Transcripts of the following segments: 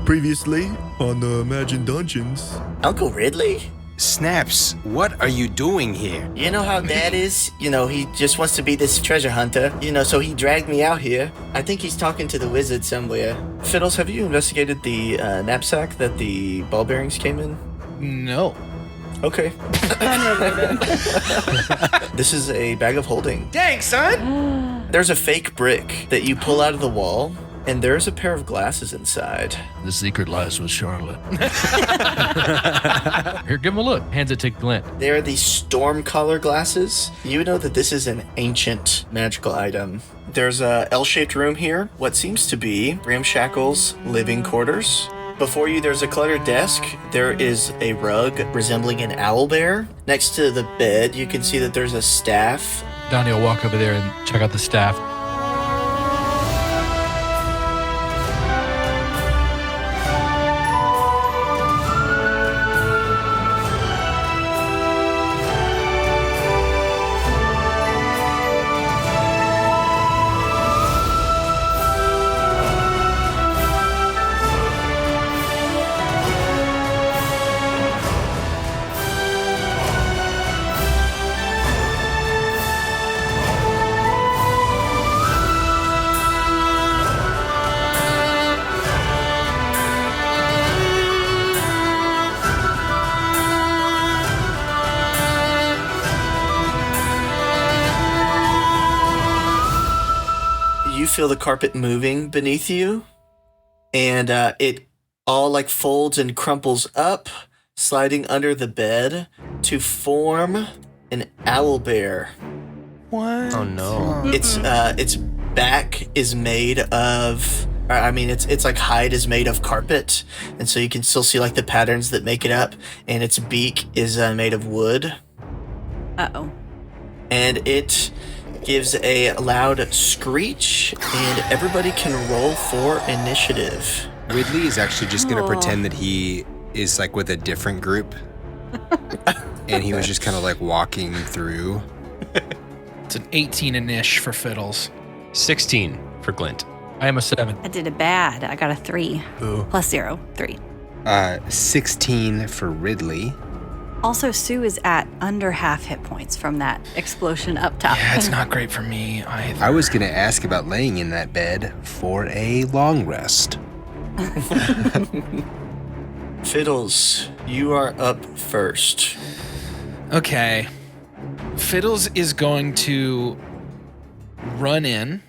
Previously on the Imagine Dungeons. Uncle Ridley? Snaps, what are you doing here? You know how Dad is? You know, he just wants to be this treasure hunter. You know, so he dragged me out here. I think he's talking to the wizard somewhere. Fiddles, have you investigated the knapsack that the ball bearings came in? No. Okay. This is a bag of holding. Dang, son! There's a fake brick that you pull out of the wall, and there's a pair of glasses inside. The secret lies with Charlotte. Here, give him a look. Hands it to Glint. They're these storm color glasses. You know that this is an ancient magical item. There's a L-shaped room here, what seems to be Ramshackle's living quarters. Before you, there's a cluttered desk. There is a rug resembling an owlbear. Next to the bed, you can see that there's a staff. Donnie will walk over there and check out the staff. You feel the carpet moving beneath you, and it all like folds and crumples up, sliding under the bed to form an owlbear. What? Oh no. Its back is made of, its like hide is made of carpet, and so you can still see like the patterns that make it up, and its beak is made of wood. Uh-oh. And it gives a loud screech, and everybody can roll for initiative. Ridley is actually just going to pretend that he is like with a different group. And he was just kind of like walking through. It's an 18-ish for Fiddles. 16 for Glint. I am a 7. I did it bad. I got a 3. Ooh. Plus 0. 3. 16 for Ridley. Also, Sue is at under half hit points from that explosion up top. Yeah, it's not great for me either. I was going to ask about laying in that bed for a long rest. Fiddles, you are up first. Okay. Fiddles is going to run in.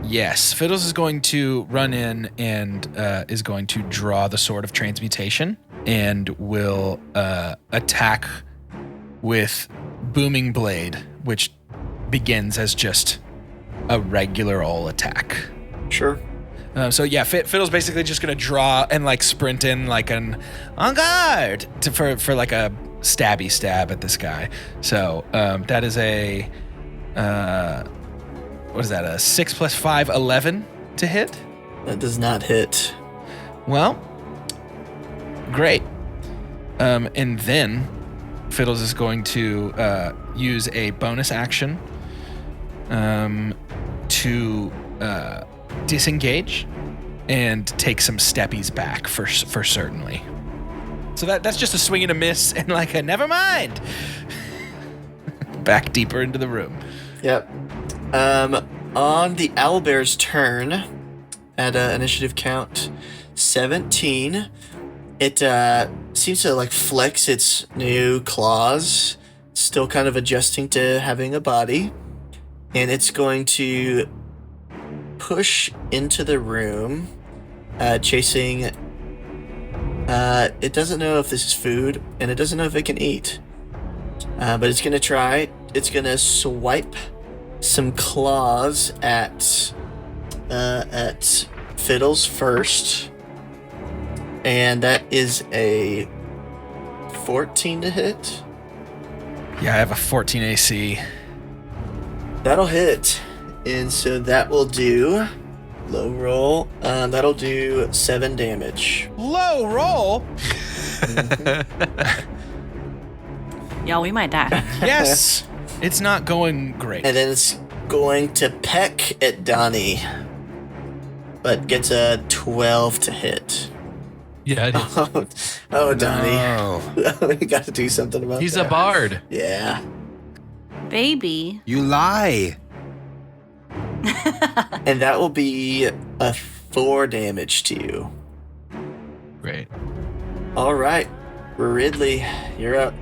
Yes, Fiddles is going to run in and is going to draw the Sword of Transmutation and will attack with Booming Blade, which begins as just a regular old attack. Sure. Fiddle's basically just gonna draw and like sprint in like an on guard for like a stabby stab at this guy. So that is a what is that? A 6 + 5, 11 to hit. That does not hit. Well, great. And then Fiddles is going to use a bonus action to disengage and take some steppies back for certainly. So that's just a swing and a miss and like a never mind. Back deeper into the room. Yep. On the owlbear's turn, at initiative count 17, it seems to like flex its new claws, still kind of adjusting to having a body, and it's going to push into the room, chasing. It doesn't know if this is food, and it doesn't know if it can eat, but it's gonna try. It's gonna swipe some claws at Fiddles first, and that is a 14 to hit. Yeah, I have a 14 AC. That'll hit, and so that will do low roll. That'll do 7 damage. Low roll? Y'all, we might die. Yes. It's not going great. And then it's going to peck at Donnie. but gets a 12 to hit. Yeah, it is. Oh, Donnie. No. We got to do something about He's that. a bard. Yeah. Baby. You lie. And that will be a 4 damage to you. Great. All right. Ridley, you're up.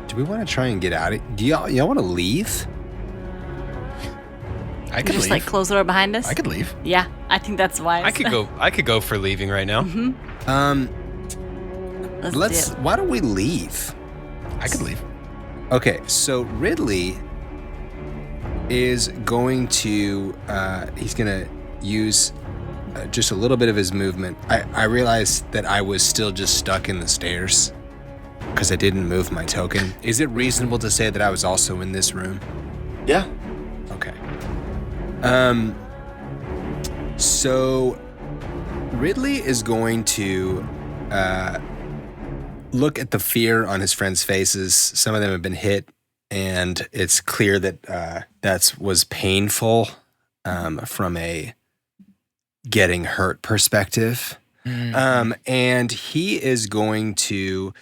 Do we want to try and get out of? Do y'all want to leave? I could Just leave. like close the door behind us? I could leave. Yeah, I think that's wise. I could go for leaving right now. Let's do it. Why don't we leave? I could leave. Okay, so Ridley is going to he's gonna use just a little bit of his movement. I realized that I was still just stuck in the stairs because I didn't move my token. Is it reasonable to say that I was also in this room? Yeah. Okay. So Ridley is going to look at the fear on his friends' faces. Some of them have been hit, and it's clear that that was painful from a getting hurt perspective. And he is going to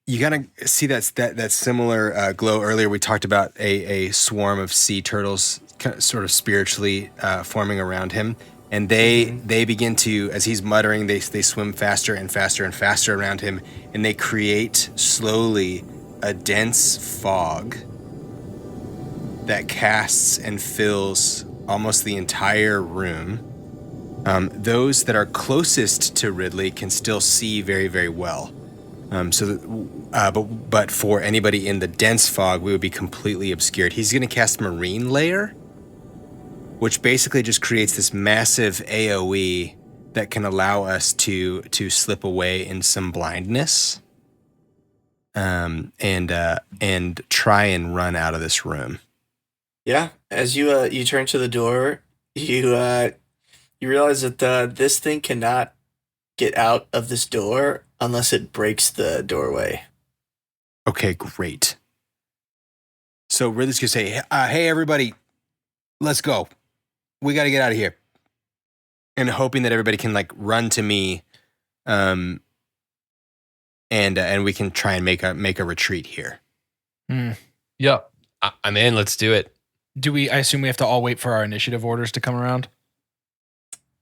you gotta see that similar glow earlier. We talked about a swarm of sea turtles sort of spiritually forming around him. And they begin to, as he's muttering, they swim faster and faster and faster around him, and they create slowly a dense fog that casts and fills almost the entire room. Those that are closest to Ridley can still see very, very well. But for anybody in the dense fog, we would be completely obscured. He's going to cast Marine Layer, which basically just creates this massive AoE that can allow us to slip away in some blindness, and try and run out of this room. Yeah. As you turn to the door, you realize that this thing cannot get out of this door unless it breaks the doorway. Okay, great. So Ridley's gonna say, "Hey, everybody, let's go. We got to get out of here," and hoping that everybody can like run to me, and we can try and make a retreat here. Yep. I'm in. Let's do it. I assume we have to all wait for our initiative orders to come around?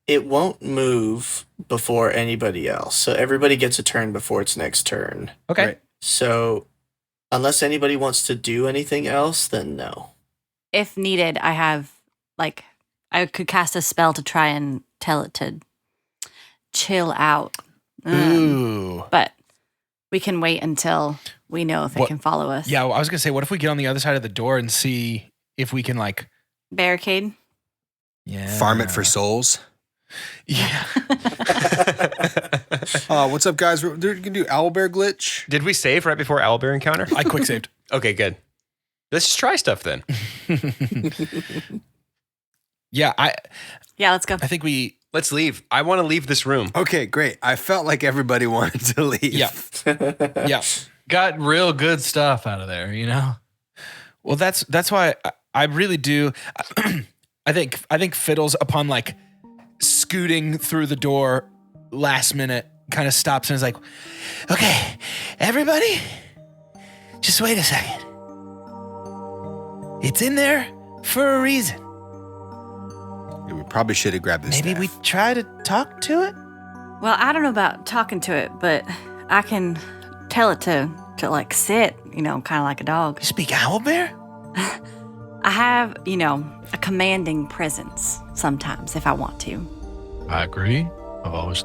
It won't move before anybody else, so everybody gets a turn before its next turn. Okay. Right. So unless anybody wants to do anything else, then no. If needed, I could cast a spell to try and tell it to chill out. Ooh. But we can wait until we know if it can follow us. Yeah, well, I was going to say, what if we get on the other side of the door and see if we can Barricade? Farm it for souls. Yeah. What's up, guys? We're gonna do owlbear glitch. Did we save right before owlbear encounter? I quick saved. Okay, good. Let's just try stuff then. Yeah, Yeah, let's go. I think we... Let's leave. I want to leave this room. Okay, great. I felt like everybody wanted to leave. Yeah. Yeah. Got real good stuff out of there, you know? Well, that's why I really do. I think Fiddles, upon scooting through the door last minute, kind of stops and is like, "Okay, everybody, just wait a second. It's in there for a reason. We probably should have grabbed this. Maybe we try to talk to it." Well, I don't know about talking to it, but I can tell it to sit, kind of like a dog. You speak owlbear? I have, a commanding presence sometimes if I want to. I agree. I've always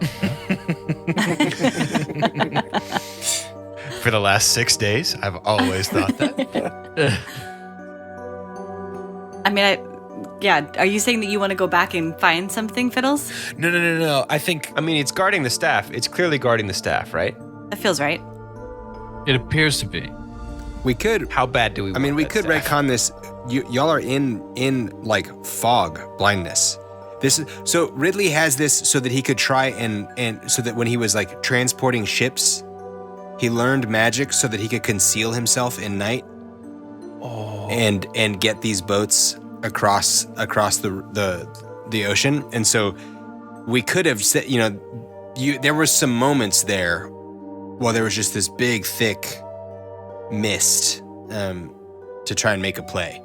For the last 6 days, I've always thought that. I mean, are you saying that you want to go back and find something, Fiddles? No. I think... I mean, it's guarding the staff. It's clearly guarding the staff, right? That feels right. It appears to be. We could. How bad do we want We that could staff? retcon this. Y'all are in fog blindness. This is so Ridley has this so that he could try and so that when he was transporting ships, he learned magic so that he could conceal himself in night. Oh. And get these boats across the ocean, and so we could have said, there were some moments there while there was just this big, thick mist to try and make a play.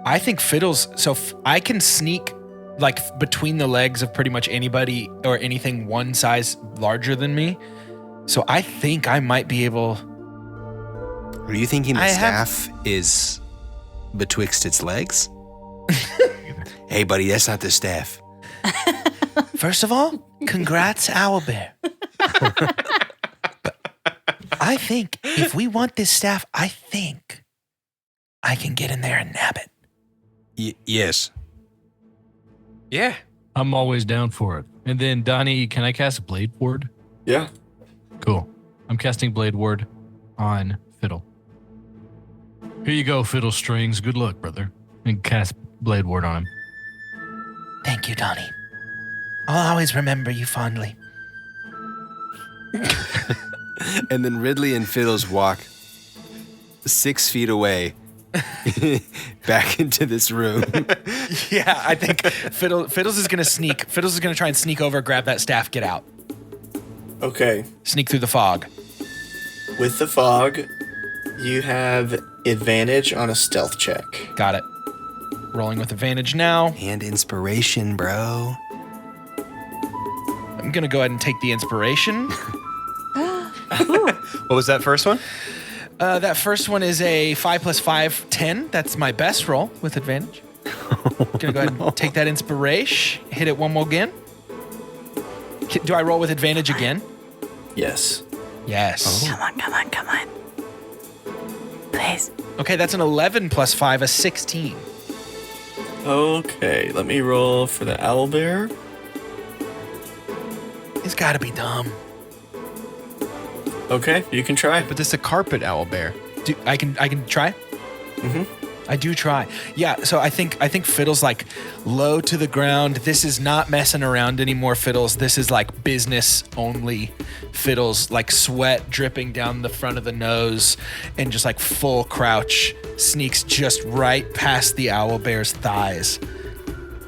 I think Fiddles. So I can sneak like between the legs of pretty much anybody or anything one size larger than me. So I think I might be able. Are you thinking the staff is betwixt its legs? Hey, buddy, that's not the staff. First of all, congrats, Owlbear. But I think if we want this staff, I think I can get in there and nab it. Yes. Yeah. I'm always down for it. And then, Donnie, can I cast Blade Ward? Yeah. Cool. I'm casting Blade Ward on Fiddle. Here you go, Fiddle Strings. Good luck, brother. And cast Blade Ward on him. Thank you, Donnie. I'll always remember you fondly. And then Ridley and Fiddles walk 6 feet away back into this room. Yeah, I think Fiddles is going to sneak. Fiddles is going to try and sneak over, grab that staff, get out. Okay. Sneak through the fog. With the fog, you have advantage on a stealth check. Got it. Rolling with advantage now. And inspiration, bro. I'm going to go ahead and take the inspiration. What was that first one? That first one is a 5 + 5, 10. That's my best roll with advantage. Gonna go ahead and take that inspiration. Hit it one more again. Do I roll with advantage again? Yes. Yes. Come on. Please. Okay, that's an 11 + 5, a 16. Okay, let me roll for the owlbear. It's got to be dumb. Okay, you can try. But this is a carpet owlbear. I can try. Mm-hmm. I do try. Yeah. So I think Fiddle's like low to the ground. This is not messing around anymore, Fiddles. This is like business only. Fiddles, like sweat dripping down the front of the nose, and just like full crouch, sneaks just right past the owlbear's thighs.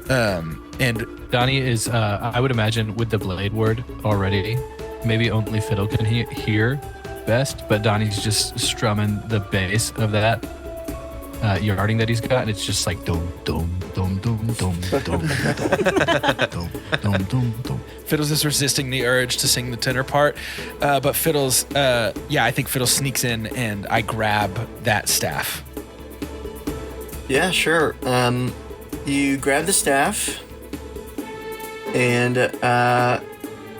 And Donnie is, I would imagine, with the Blade Word already, maybe only Fiddle can hear best, but Donnie's just strumming the bass of that yarding that he's got, and it's just like dum dum dum dum dum dum dum dum dum dum. Fiddles is resisting the urge to sing the tenor part, but Fiddles, I think Fiddles sneaks in, and I grab that staff. Yeah, sure. You grab the staff, and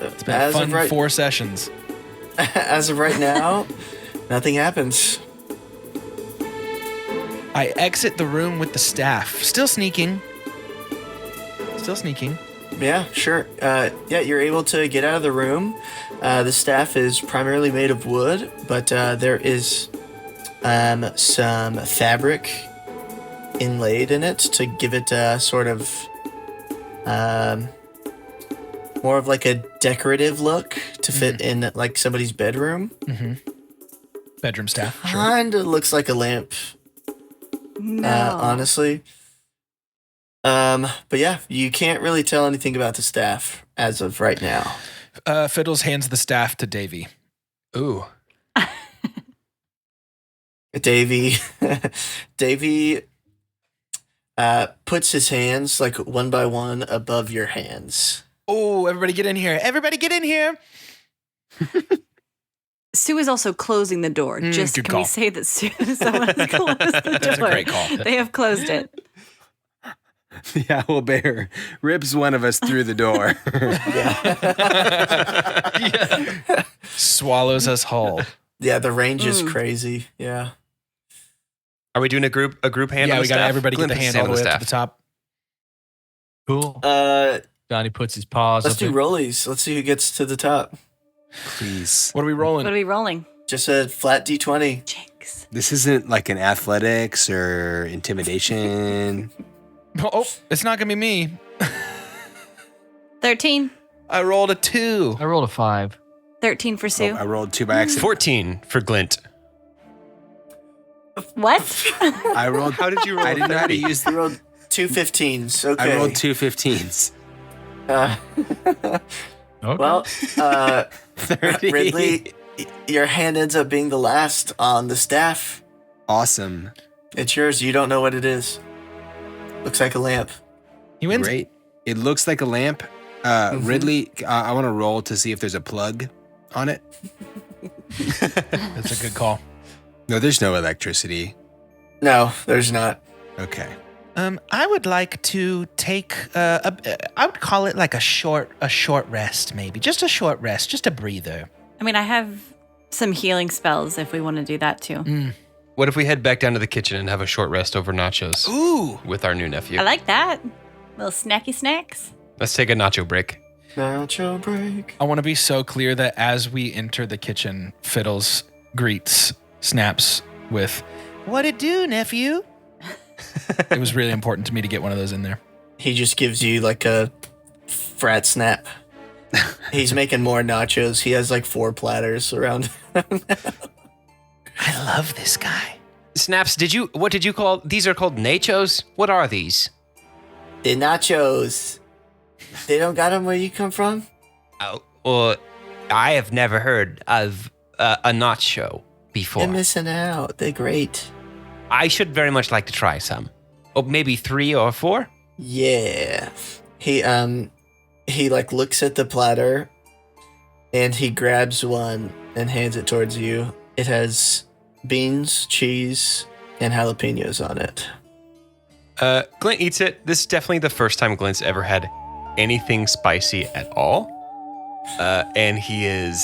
It's been a fun 4 sessions. As of right now, nothing happens. I exit the room with the staff. Still sneaking. Yeah, sure. You're able to get out of the room. The staff is primarily made of wood, but there is some fabric inlaid in it to give it a sort of more of like a decorative look to fit in like somebody's bedroom. Mm-hmm. Bedroom staff. Sure. Kinda looks like a lamp. No. Honestly. But yeah, you can't really tell anything about the staff as of right now. Fiddles hands the staff to Davy. Ooh. Davy puts his hands like one by one above your hands. Oh, everybody get in here. Everybody get in here. Sue is also closing the door. Just good can call. we say that someone has closed the door? That's a great call. They have closed it. The owlbear rips one of us through the door. Swallows us whole. Yeah, the range is crazy. Yeah. Are we doing a group hand Yeah, on the we got staff? everybody get Glint the puts his hand all the way on up to the top. Cool. Donnie puts his paws Let's up do in- rollies. Let's see who gets to the top. Please. What are we rolling? What are we rolling? Just a flat D20. Jinx. This isn't like an athletics or intimidation. Oh, it's not going to be me. 13. I rolled a 2. I rolled a 5. 13 for Sue. Oh, I rolled 2 by accident. 14 for Glint. What? I rolled. How did you roll? I didn't know how to 30? use You rolled 2 15s. Okay. I rolled 2 15s. Okay. Well, 30. Ridley, your hand ends up being the last on the staff. Awesome. It's yours. You don't know what it is. Looks like a lamp. He wins. Great. It looks like a lamp. Ridley, I want to roll to see if there's a plug on it. That's a good call. No, there's no electricity. No, there's not. Okay. I would like to take I would call it like a short rest, maybe. Just a short rest, just a breather. I mean, I have some healing spells if we want to do that too. What if we head back down to the kitchen and have a short rest over nachos Ooh. with our new nephew? I like that. Little snacky snacks. Let's take a nacho break. Nacho break. I want to be so clear that as we enter the kitchen, Fiddles greets Snaps with, "What it do, nephew?" It was really important to me to get one of those in there. He just gives you like a frat snap. He's making more nachos. He has like 4 platters around. I love this guy. Snaps, what did you call, these are called nachos? What are these? The nachos. They don't got them where you come from? Well, I have never heard of a nacho before. You're missing out. They're great. I should very much like to try some. Oh, maybe 3 or 4? Yeah. He like looks at the platter and he grabs one and hands it towards you. It has beans, cheese, and jalapenos on it. Glint eats it. This is definitely the first time Glint's ever had anything spicy at all. And he is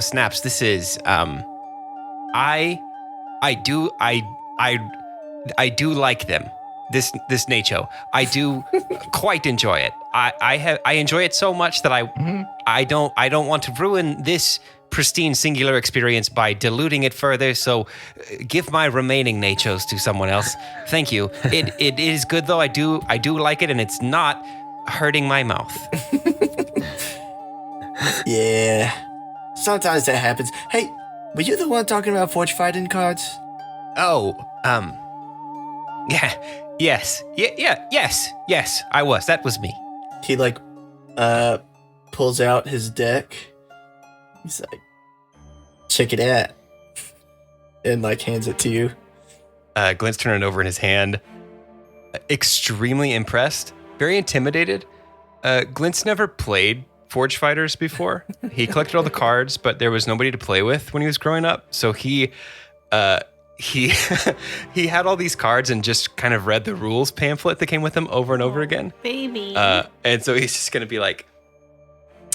Snaps, this is I do like them. This nacho. I do quite enjoy it. I enjoy it so much that I don't want to ruin this pristine singular experience by diluting it further. So give my remaining nachos to someone else. Thank you. It is good though. I do like it, and it's not hurting my mouth. Yeah. Sometimes that happens. Hey, were you the one talking about forge fighting cards? Oh, yeah, yes, yes, I was. That was me. He like pulls out his deck. He's like, check it out. And like hands it to you. Glint's turning it over in his hand. Extremely impressed, very intimidated. Glint's never played Forge Fighters before. He collected all the cards, but there was nobody to play with when he was growing up. So he had all these cards and just kind of read the rules pamphlet that came with them over and over again. Baby. And so he's just gonna be like,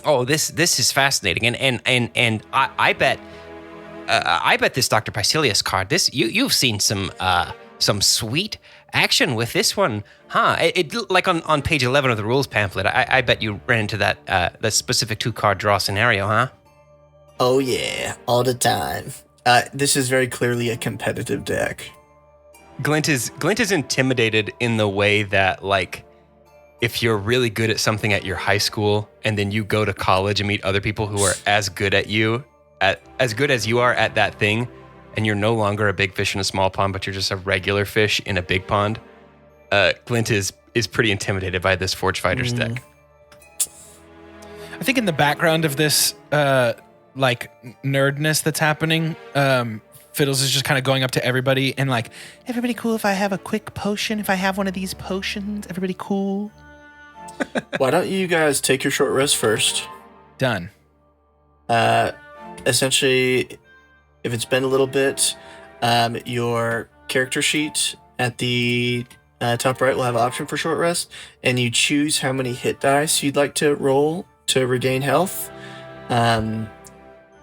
"Oh, this is fascinating," and I bet this Dr. Picilius card. This you've seen some sweet action with this one, huh? It like on page 11 of the rules pamphlet. I bet you ran into that specific 2-card draw scenario, huh? Oh yeah, all the time. This is very clearly a competitive deck. Glint is intimidated in the way that, like, if you're really good at something at your high school and then you go to college and meet other people who are as good as you are at that thing, and you're no longer a big fish in a small pond, but you're just a regular fish in a big pond. Glint is pretty intimidated by this Forge Fighters deck. I think in the background of this like nerdness that's happening, Fiddles is just kind of going up to everybody and like, "Everybody cool if I have a quick potion? If I have one of these potions? Everybody cool?" Why don't you guys take your short rest first? Done. Essentially, if it's been a little bit, your character sheet at the top right will have an option for short rest, and you choose how many hit dice you'd like to roll to regain health, and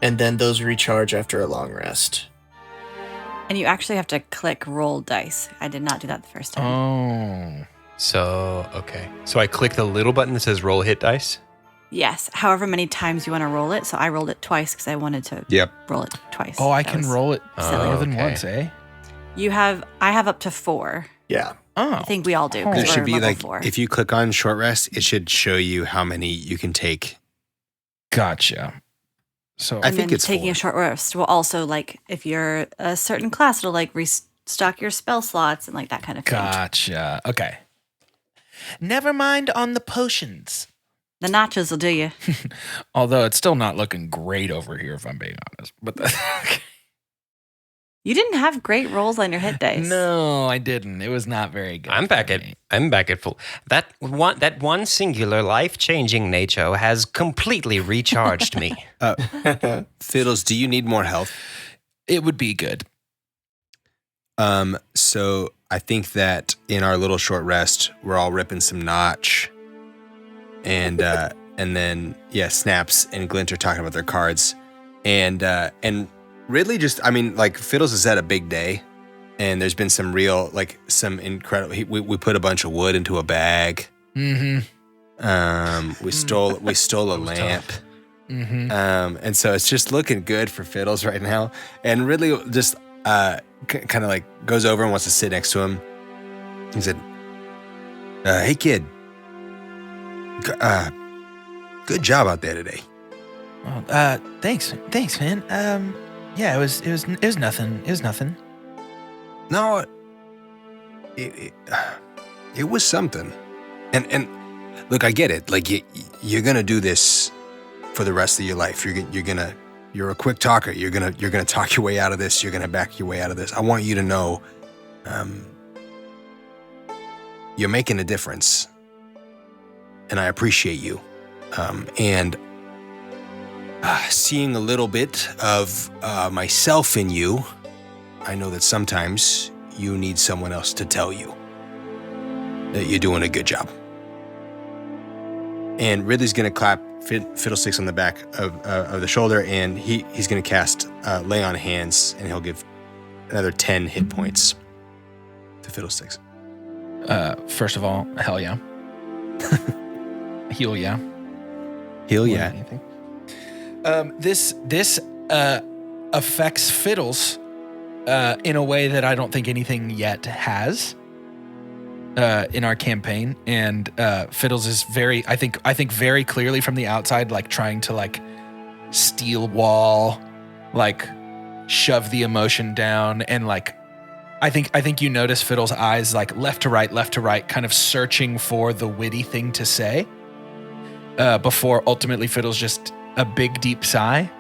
then those recharge after a long rest. And you actually have to click roll dice. I did not do that the first time. Oh. So, okay. So I click the little button that says roll hit dice. Yes, however many times you want to roll it. So I rolled it twice because I wanted to roll it twice. Oh, I That can was roll it silly. more than Okay. once, eh? I have up to 4. Yeah. Oh. I think we all do. 'cause It should we're be level like 4. if you click on short rest, it should show you how many you can take. Gotcha. So I and think then it's taking 4. a short rest will also, like, if you're a certain class, it'll like stock your spell slots and like that kind of thing. Gotcha. Okay. Never mind on the potions. The nachos will do you. Although it's still not looking great over here, if I'm being honest. But You didn't have great rolls on your hit dice. no, I didn't. It was not very good. I'm back at full. That one singular life-changing nature has completely recharged me. Fiddles, do you need more health? It would be good. So I think that in our little short rest, we're all ripping some notch. And then Snaps and Glint are talking about their cards. And Ridley Fiddles has had a big day. And there's been some incredible, we put a bunch of wood into a bag. Mm-hmm. We stole a lamp. Mm-hmm. And so it's just looking good for Fiddles right now. And Ridley just kind of like goes over and wants to sit next to him. He said, "Hey kid, good job out there today." Well, thanks, man. Yeah, it was nothing. It was nothing. No, it was something. And look, I get it. Like you're gonna do this for the rest of your life. You're a quick talker. You're gonna talk your way out of this. You're gonna back your way out of this. I want you to know, you're making a difference, and I appreciate you. And seeing a little bit of myself in you, I know that sometimes you need someone else to tell you that you're doing a good job. And Ridley's gonna clap Fiddlesticks on the back of the shoulder, and he's gonna cast Lay on Hands, and he'll give another 10 hit points to Fiddlesticks. First of all, hell yeah. Heal yeah. Heal yeah. Anything. This affects Fiddles in a way that I don't think anything yet has in our campaign, and Fiddles is I think very clearly from the outside, like trying to like steel wall, like shove the emotion down, and like I think you notice Fiddles' eyes like left to right, kind of searching for the witty thing to say, before ultimately Fiddles just a big deep sigh.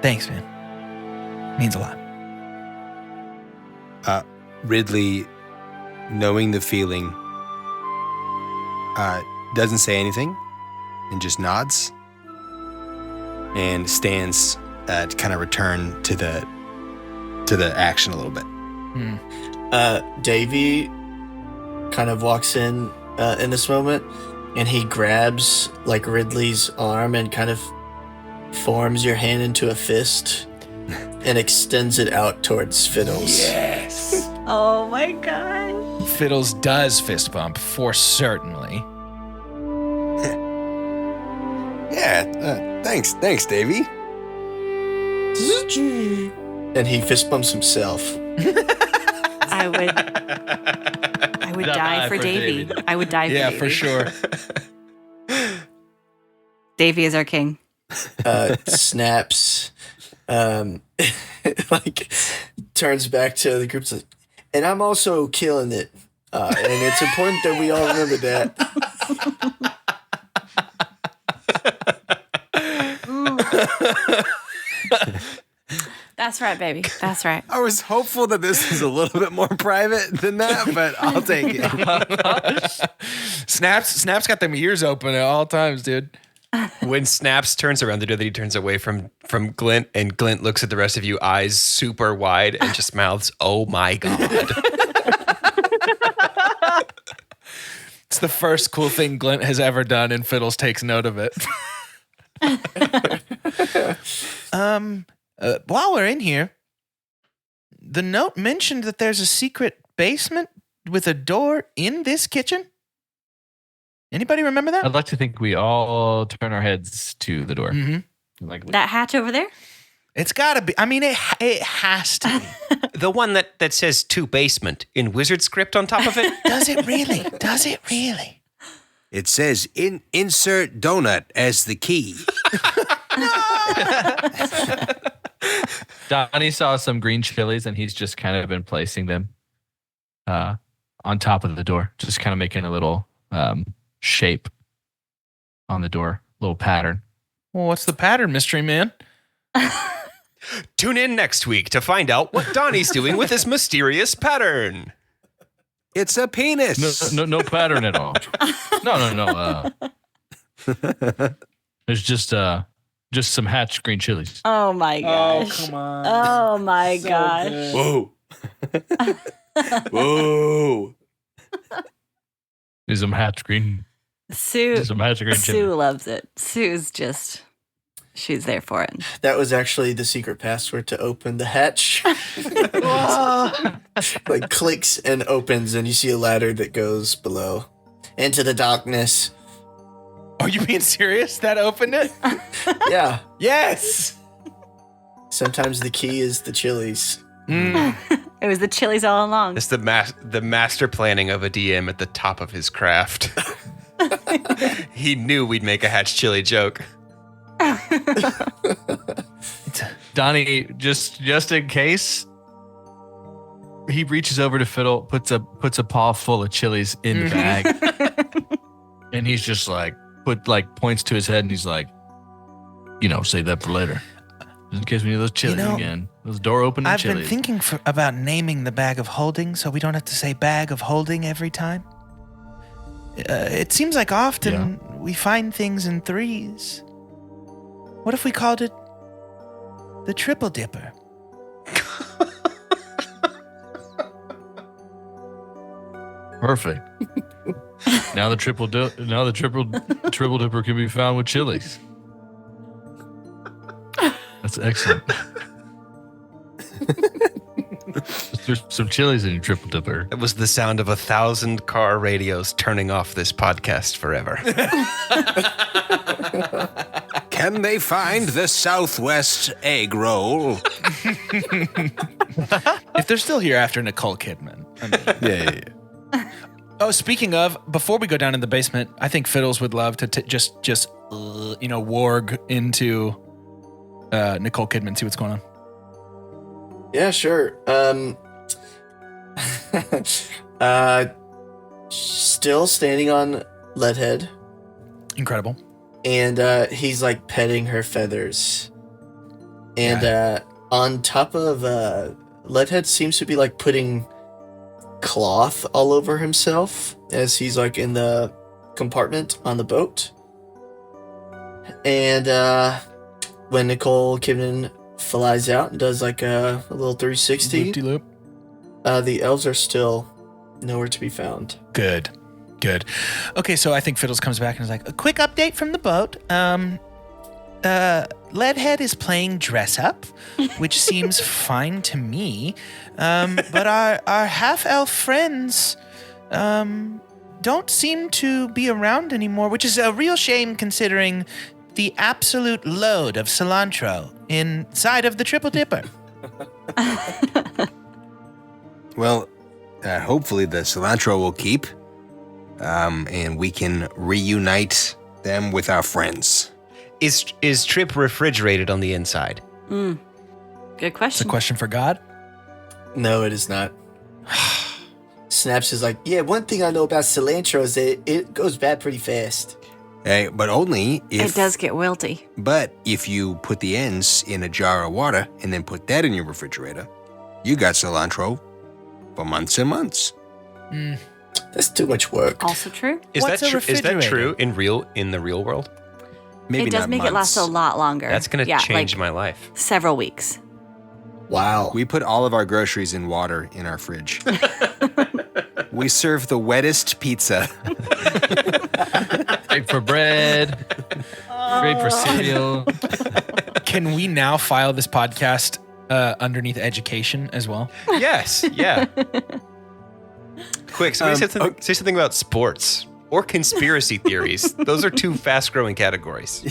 Thanks, man. Means a lot. Ridley, knowing the feeling, doesn't say anything and just nods and stands to kind of return to the action a little bit. Davey kind of walks in this moment, and he grabs like Ridley's arm and kind of forms your hand into a fist and extends it out towards Fiddles. Yes. Oh my god. Fiddles does fist bump for certainly. Yeah. Thanks, Davey. And he fist bumps himself. I would die for Davey. I would die for Davey. Yeah, for sure. Davey is our king. Snaps, like turns back to the group, like, and I'm also killing it. And it's important that we all remember that. That's right, baby. That's right. I was hopeful that this was a little bit more private than that, but I'll take it. Snaps got them ears open at all times, dude. When Snaps turns around the door, that he turns away from Glint, and Glint looks at the rest of you, eyes super wide, and just mouths, "Oh my god." It's the first cool thing Glint has ever done, and Fiddles takes note of it. While we're in here, the note mentioned that there's a secret basement with a door in this kitchen. Anybody remember that? I'd like to think we all turn our heads to the door. Mm-hmm. Like That hatch over there? It's gotta be. I mean, it has to be. The one that says "to basement" in wizard script on top of it. Does it really? Does it really? It says insert donut as the key. Donnie saw some green chilies, and he's just kind of been placing them on top of the door, just kind of making a little shape on the door, little pattern. Well, what's the pattern, mystery man? Tune in next week to find out what Donnie's doing with this mysterious pattern. It's a penis. No pattern at all. No. There's just some hatched green chilies. Oh my gosh. Oh, come on. Oh my So gosh. good. Whoa. Whoa. There's some hatched green. Sue Some hatched green Sue chilies. loves it. She's there for it. That was actually the secret password to open the hatch. Like clicks and opens, and you see a ladder that goes below into the darkness. Are you being serious? That opened it? Yeah. Yes. Sometimes the key is the chilies. It was the chilies all along. It's the master planning of a DM at the top of his craft. He knew we'd make a hatch chili joke. Donnie, just in case, he reaches over to Fiddle, puts a paw full of chilies in the bag, and he's just points to his head, and he's like, save that for later, just in case we need those chilies again. Those door opening I've chilies. been thinking about naming the bag of holding so we don't have to say bag of holding every time. It seems like often we find things in threes. What if we called it the Triple Dipper? Perfect. Now the triple dipper can be found with chilies. That's excellent. There's some chilies in your triple dipper. It was the sound of 1,000 car radios turning off this podcast forever. Can they find the Southwest egg roll? If they're still here after Nicole Kidman. I mean. Yeah. Oh, speaking of, before we go down in the basement, I think Fiddles would love to just warg into Nicole Kidman, see what's going on. Yeah, sure. Still standing on Leadhead, Incredible. and he's like petting her feathers. And on top of Leadhead seems to be like putting cloth all over himself as he's like in the compartment on the boat. And when Nicole Kidman flies out and does like a little 360, Loop-de-loop. the elves are still nowhere to be found. Good. Okay, so I think Fiddles comes back and is like, a quick update from the boat. Leadhead is playing dress up, which seems fine to me. But our half-elf friends don't seem to be around anymore, which is a real shame considering the absolute load of cilantro inside of the Triple Dipper. Well, hopefully the cilantro will keep, and we can reunite them with our friends. Is Trip refrigerated on the inside? Good It's a question. question for God. No, it is not. Snaps is like, yeah, one thing I know about cilantro is that it goes bad pretty fast. Hey, but only if It does get wilty. But if you put the ends in a jar of water and then put that in your refrigerator, you got cilantro for months and months. That's too much work. Also true. Is What's a that true? Is that refrigerator? true in the real world? Maybe It does not make months. it last a lot longer. That's gonna change like my life. several weeks. Wow. We put all of our groceries in water in our fridge. We serve the wettest pizza. Great for bread. Great for cereal. Can we now file this podcast underneath education as well? Yes, yeah. Quick, somebody say something about sports or conspiracy theories. Those are two fast-growing categories.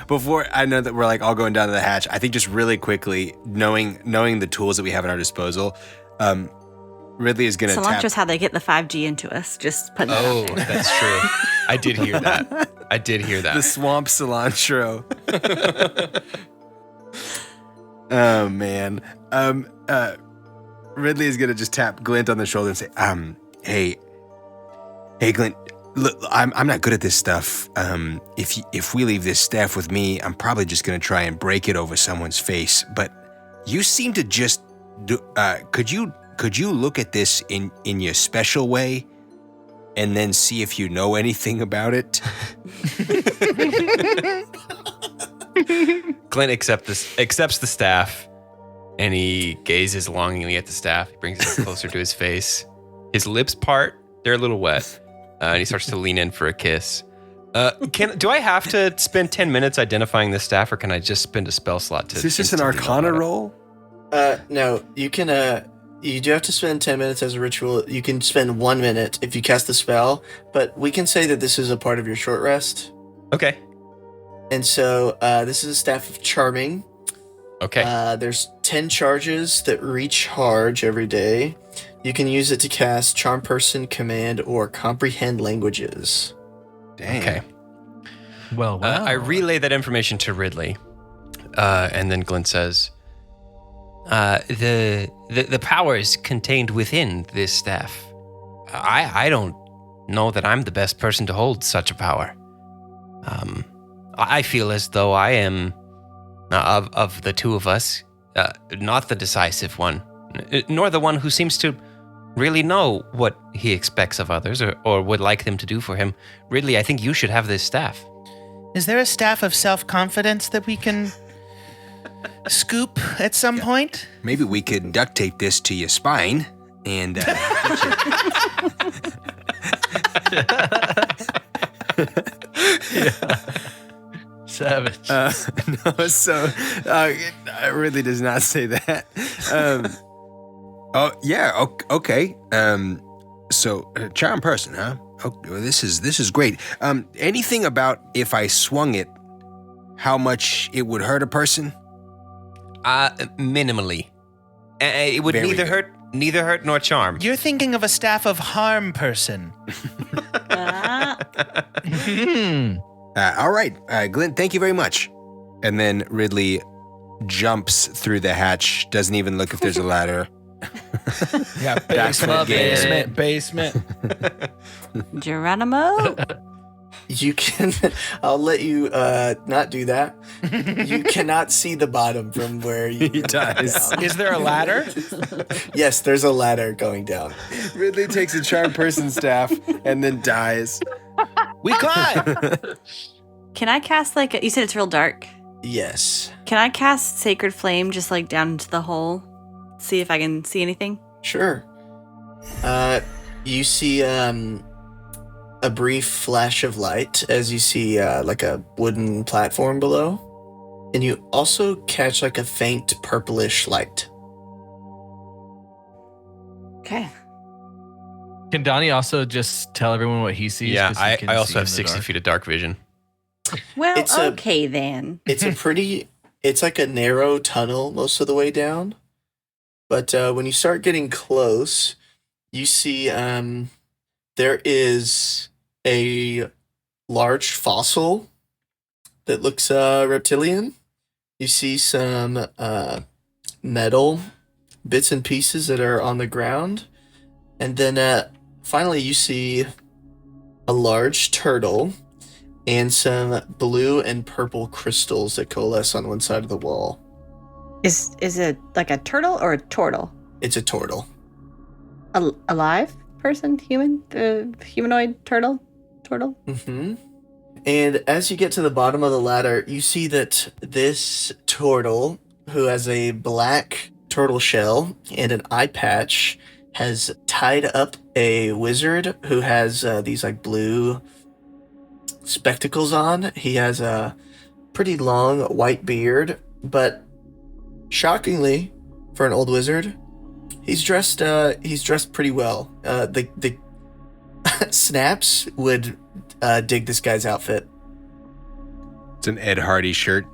Before I know that we're like all going down to the hatch, I think just really quickly, knowing the tools that we have at our disposal, Ridley is going to tap. Cilantro's how they get the 5G into us. Just putting that Oh, out there. that's true. I did hear that. the swamp cilantro. Oh man. Ridley is gonna just tap Glint on the shoulder and say, hey, Glint. Look, I'm not good at this stuff. If we leave this staff with me, I'm probably just gonna try and break it over someone's face. But you seem to just do. Could you look at this in your special way, and then see if you know anything about it? Glint accepts the staff, and he gazes longingly at the staff. He brings it closer to his face. His lips part; they're a little wet, and he starts to lean in for a kiss. Do I have to spend 10 minutes identifying the staff, or can I just spend a spell slot to? Is this just an Arcana roll? No, you can. You do have to spend 10 minutes as a ritual. You can spend 1 minute if you cast the spell, but we can say that this is a part of your short rest. Okay. And so this is a staff of charming. Okay. There's 10 charges that recharge every day. You can use it to cast Charm Person, Command, or Comprehend Languages. Dang. Okay. Well, I relay that information to Ridley, and then Glint says, "The power is contained within this staff. I don't know that I'm the best person to hold such a power. I feel as though I am, of the two of us, not the decisive one, nor the one who seems to really know what he expects of others or would like them to do for him. Ridley, I think you should have this staff." Is there a staff of self-confidence that we can scoop at some point? Maybe we could duct tape this to your spine and. Savage. No, so it really does not say that. Okay. So charm person, huh? Oh, this is great. Anything about if I swung it, how much it would hurt a person? Minimally. It would Very neither hurt nor charm. You're thinking of a staff of harm person. All right, Glint, thank you very much. And then Ridley jumps through the hatch, doesn't even look if there's a ladder. Yeah, basement. Geronimo? You can. I'll let you not do that. You cannot see the bottom from where you. He dies. Is there a ladder? Yes, there's a ladder going down. Ridley takes a charm person staff and then dies. We climb. Can I cast you said it's real dark. Yes. Can I cast Sacred Flame just down into the hole? See if I can see anything? Sure. You see a brief flash of light as you see a wooden platform below. And you also catch a faint purplish light. Okay. Can Donnie also just tell everyone what he sees? Yeah, 'Cause he I can also see have in the 60 dark? feet of dark vision. Well, It's a- okay then. It's it's like a narrow tunnel most of the way down. But when you start getting close, you see there is a large fossil that looks reptilian. You see some metal bits and pieces that are on the ground. And then finally you see a large turtle and some blue and purple crystals that coalesce on one side of the wall. Is it like a turtle or a turtle? It's a turtle. Alive person? Human? Humanoid turtle? Turtle? Mm-hmm. And as you get to the bottom of the ladder, you see that this turtle, who has a black turtle shell and an eye patch, has tied up a wizard who has these blue spectacles on. He has a pretty long white beard, but shockingly, for an old wizard, he's dressed pretty well. The Snaps would dig this guy's outfit. It's an Ed Hardy shirt.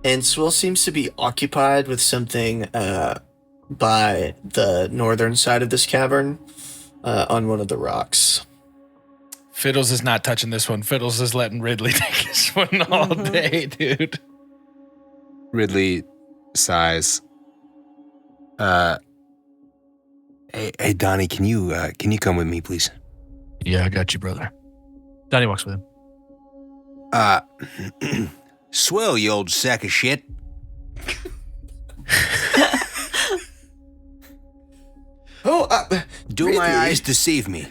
And Swill seems to be occupied with something by the northern side of this cavern on one of the rocks. Fiddles is not touching this one. Fiddles is letting Ridley take this one all day, dude. Ridley sighs. Hey, Donnie, can you come with me, please? Yeah, I got you, brother. Donnie walks with him. Swell, you old sack of shit. Do Ridley? my eyes deceive me?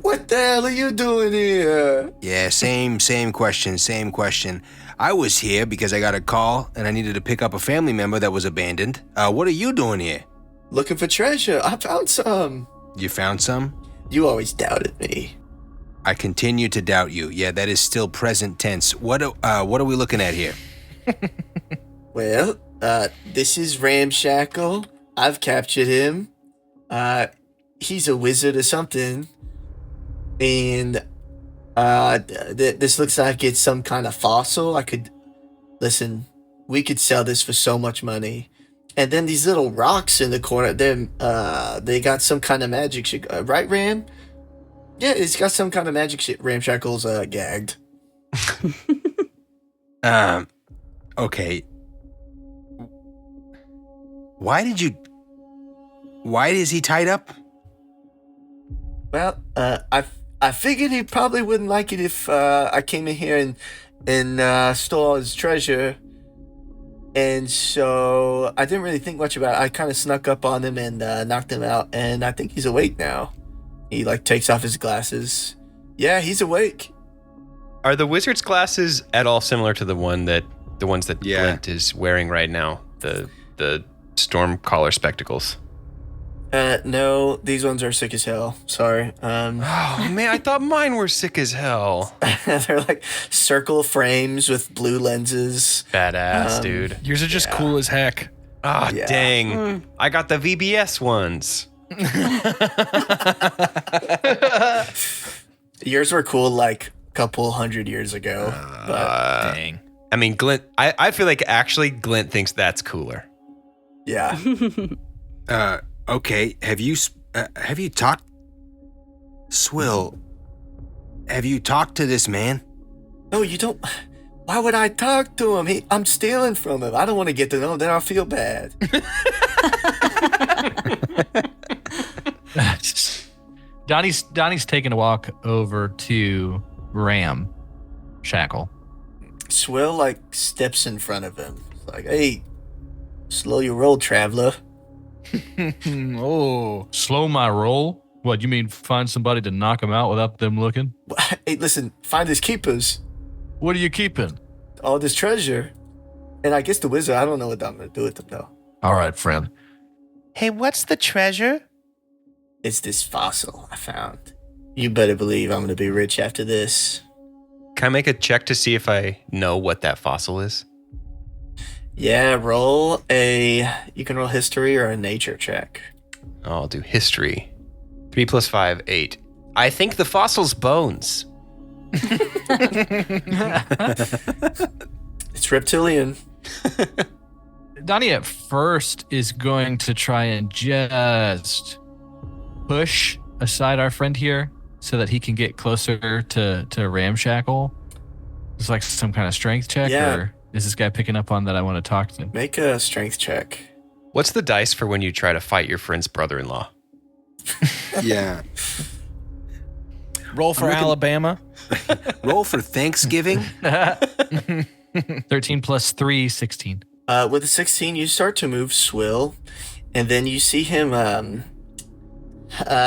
What the hell are you doing here? Yeah, same question. I was here because I got a call and I needed to pick up a family member that was abandoned. What are you doing here? Looking for treasure. I found some. You found some? You always doubted me. I continue to doubt you. Yeah, that is still present tense. What are we looking at here? Well, this is Ramshackle. I've captured him. He's a wizard or something. And this looks like it's some kind of fossil. We could sell this for so much money. And then these little rocks in the corner, they got some kind of magic shit. Right, Ram? Yeah, it's got some kind of magic shit. Ramshackle's gagged. Okay. Why is he tied up? Well, I figured he probably wouldn't like it if I came in here and stole all his treasure. And so I didn't really think much about it. I kind of snuck up on him and knocked him out. And I think he's awake now. He takes off his glasses. Yeah, he's awake. Are the wizard's glasses at all similar to the ones that Glint is wearing right now? The storm collar spectacles. No, these ones are sick as hell. Sorry. Oh man, I thought mine were sick as hell. They're like circle frames with blue lenses. Badass, dude. Yours are just cool as heck. Ah, Yeah. dang. I got the VBS ones. Yours were cool like a couple 100 years ago. But Dang. I mean, Glint, I feel like actually Glint thinks that's cooler. yeah. Okay. Have you talked? Swill, have you talked to this man? No, you don't. Why would I talk to him? I'm stealing from him. I don't want to get to know him. Then I'll feel bad. Donnie's taking a walk over to Ram Shackle. Swill steps in front of him. Like, hey, slow your roll, traveler. Oh. Slow my roll? What, you mean find somebody to knock him out without them looking? Hey, listen, find his keepers. What are you keeping? All this treasure. And I guess the wizard, I don't know what I'm going to do with them, though. All right, friend. Hey, what's the treasure? It's this fossil I found. You better believe I'm going to be rich after this. Can I make a check to see if I know what that fossil is? Yeah, you can roll history or a nature check. I'll do history. 3 + 5, 8. I think the fossil's bones. It's reptilian. Donnie at first is going to try and just push aside our friend here so that he can get closer to Ramshackle. It's like some kind of strength check, Yeah. or is this guy picking up on that I want to talk to him? Make a strength check. What's the dice for when you try to fight your friend's brother-in-law? Yeah. Roll for Alabama. Roll for Thanksgiving. 13 + 3, 16. With a 16, you start to move Swill, and then you see him.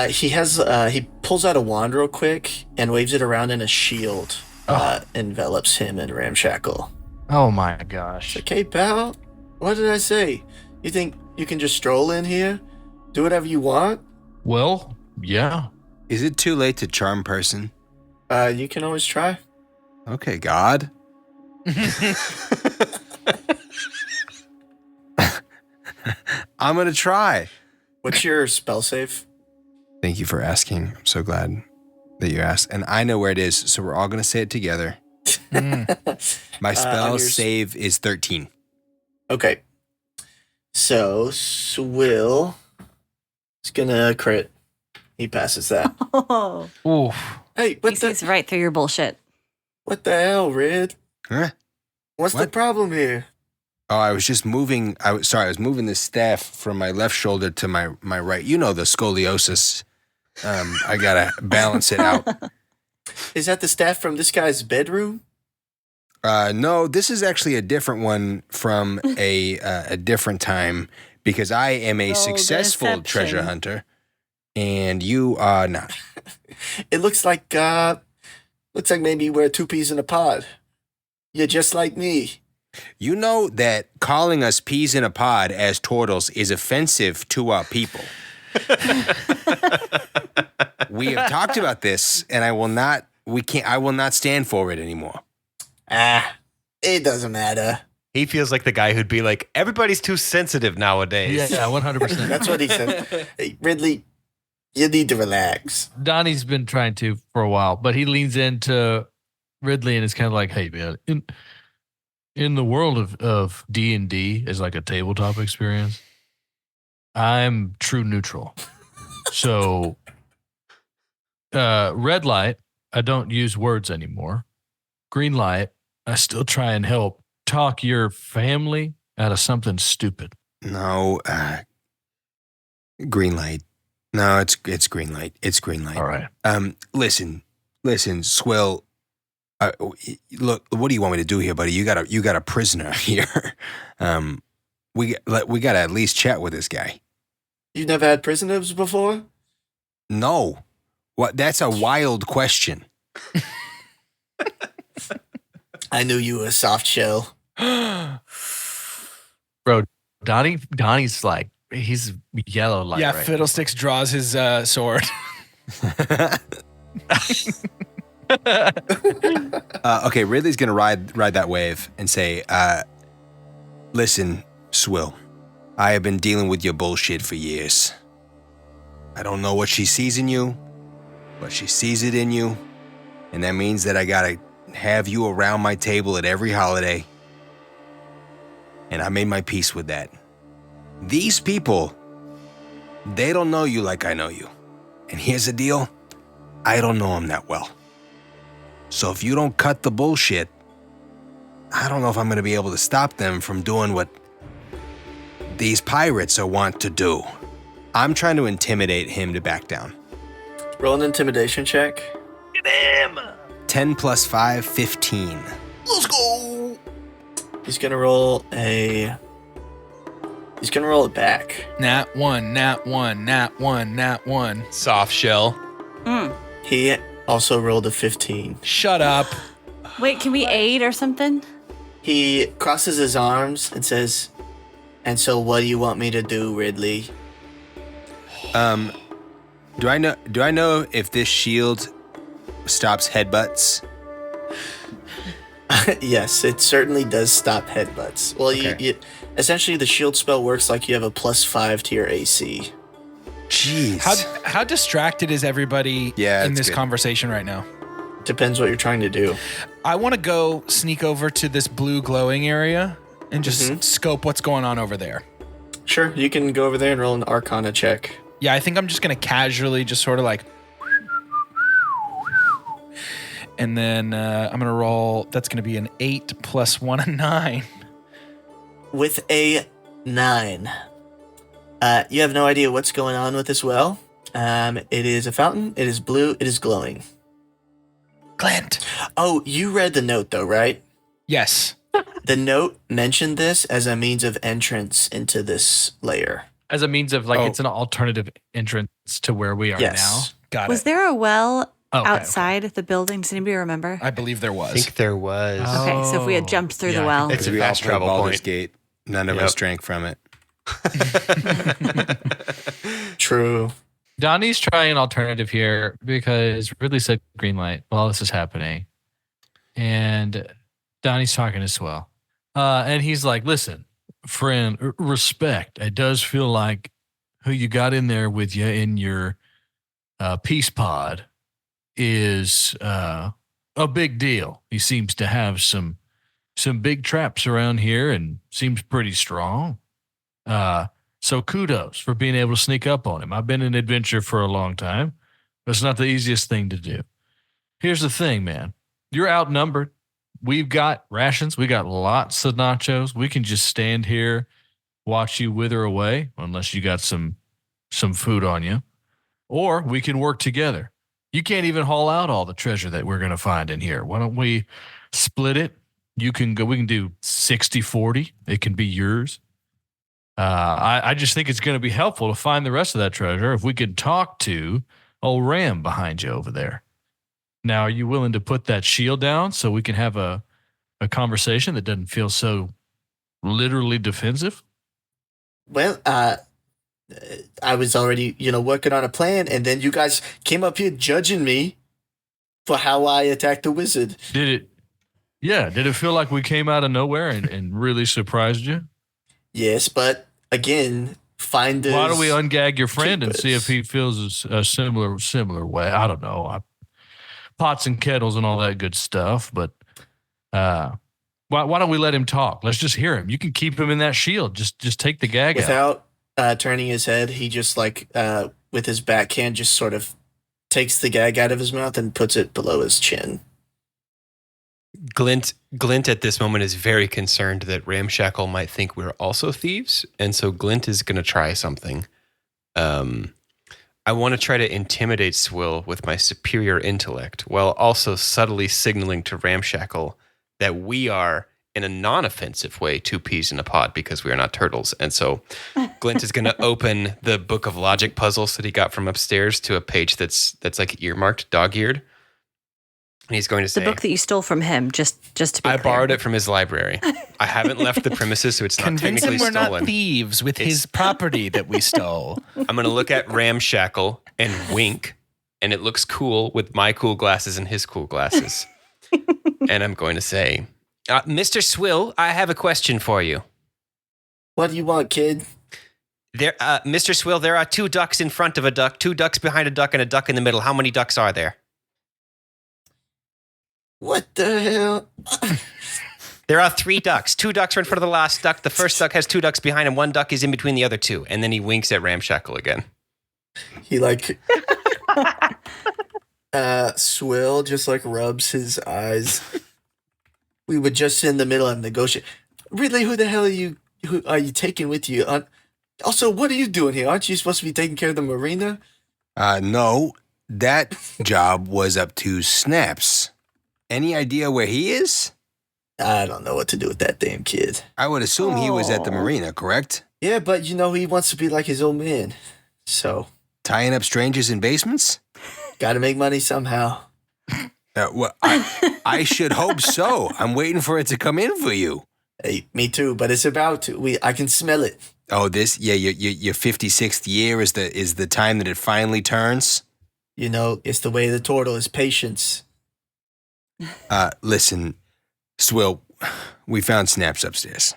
He pulls out a wand real quick and waves it around, and a shield envelops him in Ramshackle. Oh my gosh. Okay, pal. What did I say? You think you can just stroll in here, do whatever you want? Well, yeah. Is it too late to charm person? You can always try. Okay, God. I'm gonna try. What's your spell save? Thank you for asking. I'm so glad that you asked. And I know where it is, so we're all gonna say it together. My spell save is 13. Okay. So Swill is gonna crit. He passes that. Oh, Oof. Hey, he sees right through your bullshit. what the hell, Red? Huh? What's the What? problem here? Oh, I was just moving. I was moving the staff from my left shoulder to my right. You know the scoliosis. I gotta balance it out. Is that the staff from this guy's bedroom? No, this is actually a different one from a different time because I am a Oh, successful deception. treasure hunter, and you are not. It looks like maybe we're two peas in a pod. You're just like me. You know that calling us peas in a pod as turtles is offensive to our people. We have talked about this, and I will not stand for it anymore. It doesn't matter. He feels like the guy who'd be like, everybody's too sensitive nowadays. Yeah, 100%. That's what he said. Hey, Ridley, you need to relax. Donnie's been trying to for a while, but he leans into Ridley and is kind of like, hey, man, in the world of D&D as like a tabletop experience, I'm true neutral. So red light, I don't use words anymore. Green light, I still try and help talk your family out of something stupid. No, green light. No, it's green light. It's green light. All right. Listen, Swill. Look, what do you want me to do here, buddy? You got a prisoner here. We got to at least chat with this guy. You've never had prisoners before? No, what? That's a wild question. I knew you were a soft shell. Bro, Donnie's like, he's yellow light. Yeah, right Fiddlesticks draws his sword. Okay, Ridley's gonna ride that wave and say, listen, Swill, I have been dealing with your bullshit for years. I don't know what she sees in you, but she sees it in you, and that means that I gotta have you around my table at every holiday. And I made my peace with that. These people, they don't know you like I know you. And here's the deal, I don't know them that well. So if you don't cut the bullshit, I don't know if I'm going to be able to stop them from doing what these pirates are want to do. I'm trying to intimidate him to back down. Roll an intimidation check. 10 plus 5, 15. Let's go. He's gonna roll it back. Nat 1, nat 1, nat 1, nat 1. Soft shell. He also rolled a 15. Shut up. Wait, can we aid or something? He crosses his arms and says, "And so what do you want me to do, Ridley?" Do I know if this shield stops headbutts? Yes, it certainly does stop headbutts. Well, Okay. you essentially the shield spell works like you have a +5 to your AC. Jeez. How distracted is everybody Yeah, in it's this good. conversation right now? Depends what you're trying to do. I want to go sneak over to this blue glowing area and just scope what's going on over there. Sure, you can go over there and roll an Arcana check. Yeah, I think I'm just going to casually just sort of like... And then I'm going to roll... That's going to be an 8 plus 1, a 9. With a 9. You have no idea what's going on with this well. It is a fountain. It is blue. It is glowing. Glint. Oh, you read the note though, right? Yes. The note mentioned this as a means of entrance into this layer. As a means of like, Oh. it's an alternative entrance to where we are Yes. Got Was it. there a well now. Okay. outside the building? Does anybody remember? I believe there was. I think there was. Okay, so if we had jumped through Yeah, the I well. think It's a We all fast played travel Baldur's point. Gate. None of Yep. us drank from it. True. Donnie's trying an alternative here because Ridley said green light while this is happening. And Donnie's talking to Swell. And he's like, listen, friend, respect. It does feel like who you got in there with you in your peace pod is a big deal. He seems to have some big traps around here and seems pretty strong. So kudos for being able to sneak up on him. I've been an adventurer for a long time, but it's not the easiest thing to do. Here's the thing, man. You're outnumbered. We've got rations. We got lots of nachos. We can just stand here, watch you wither away, unless you got some food on you. Or we can work together. You can't even haul out all the treasure that we're going to find in here. Why don't we split it? You can go. We can do 60-40. It can be yours. I just think it's going to be helpful to find the rest of that treasure if we could talk to old Ram behind you over there. Now, are you willing to put that shield down so we can have a conversation that doesn't feel so literally defensive? Well, I was already, working on a plan, and then you guys came up here judging me for how I attacked the wizard. Did it feel like we came out of nowhere and really surprised you? Yes, but again, finders. Why don't we ungag your friend keepers. and see if he feels a similar way? I don't know. Pots and kettles and all that good stuff, but why don't we let him talk? Let's just hear him. You can keep him in that shield. Just take the gag out. Without turning his head, he just with his backhand just sort of takes the gag out of his mouth and puts it below his chin. Glint at this moment is very concerned that Ramshackle might think we're also thieves, and so Glint is going to try something. I want to try to intimidate Swill with my superior intellect, while also subtly signaling to Ramshackle that we are, in a non-offensive way, 2 peas in a pod because we are not turtles. And so Glint is going to open the book of logic puzzles that he got from upstairs to a page that's like earmarked, dog-eared. And he's going to say, the book that you stole from him, just to be I clear. borrowed it from his library. I haven't left the premises, so it's not Convince technically him we're stolen. not thieves with his property that we stole. I'm going to look at Ramshackle and wink, and it looks cool with my cool glasses and his cool glasses. And I'm going to say, Mr. Swill, I have a question for you. What do you want, kid? There, Mr. Swill, there are 2 ducks in front of a duck, 2 ducks behind a duck, and a duck in the middle. How many ducks are there? What the hell? There are 3 ducks. 2 ducks are in front of the last duck. The first duck has 2 ducks behind him. 1 duck is in between the other 2. And then he winks at Ramshackle again. He Swill just rubs his eyes. We were just in the middle of negotiating. Ridley, who the hell are you taking with you? Also, what are you doing here? Aren't you supposed to be taking care of the marina? No, that job was up to Snaps. Any idea where he is? I don't know what to do with that damn kid. I would assume he was at the marina, correct? Yeah, but he wants to be like his old man. So, Tying up strangers in basements? gotta make money somehow. Well, I should hope so. I'm waiting for it to come in for you. Hey, me too, but it's about to. I can smell it. Oh, your 56th year is the time that it finally turns? It's the way of the turtle is patience. Listen, Swill, we found Snaps upstairs.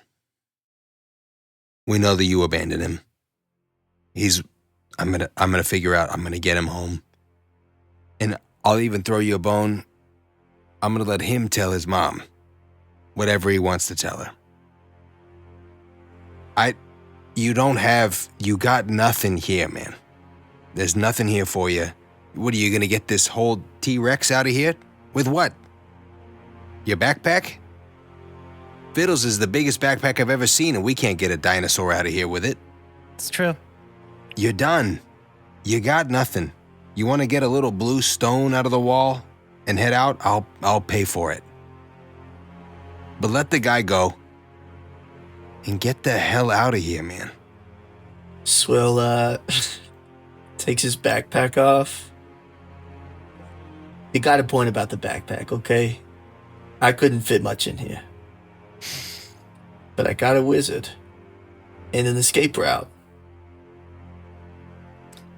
We know that you abandoned him. I'm gonna figure out, I'm gonna get him home. And I'll even throw you a bone. I'm gonna let him tell his mom whatever he wants to tell her. You got nothing here, man. There's nothing here for you. What, are you gonna get this whole T-Rex out of here? With what? Your backpack? Fiddles is the biggest backpack I've ever seen, and we can't get a dinosaur out of here with it. It's true. You're done. You got nothing. You want to get a little blue stone out of the wall and head out? I'll pay for it. But let the guy go and get the hell out of here, man. Swill takes his backpack off. You got a point about the backpack, okay? I couldn't fit much in here. But I got a wizard and an escape route.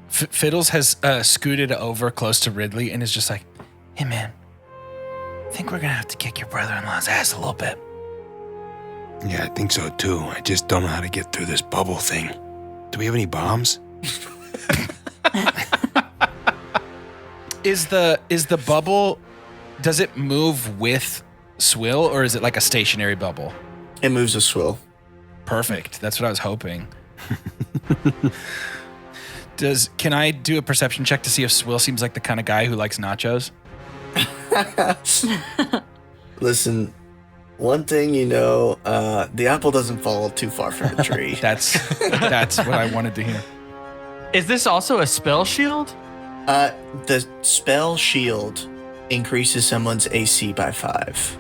Fiddles has scooted over close to Ridley and is just like, hey, man, I think we're going to have to kick your brother-in-law's ass a little bit. Yeah, I think so too. I just don't know how to get through this bubble thing. Do we have any bombs? Is the bubble, does it move with Swill, or is it like a stationary bubble? It moves a Swill. Perfect. That's what I was hoping. Can I do a perception check to see if Swill seems like the kind of guy who likes nachos? Listen, one thing you know, the apple doesn't fall too far from the tree. That's what I wanted to hear. Is this also a spell shield? The spell shield increases someone's AC by 5.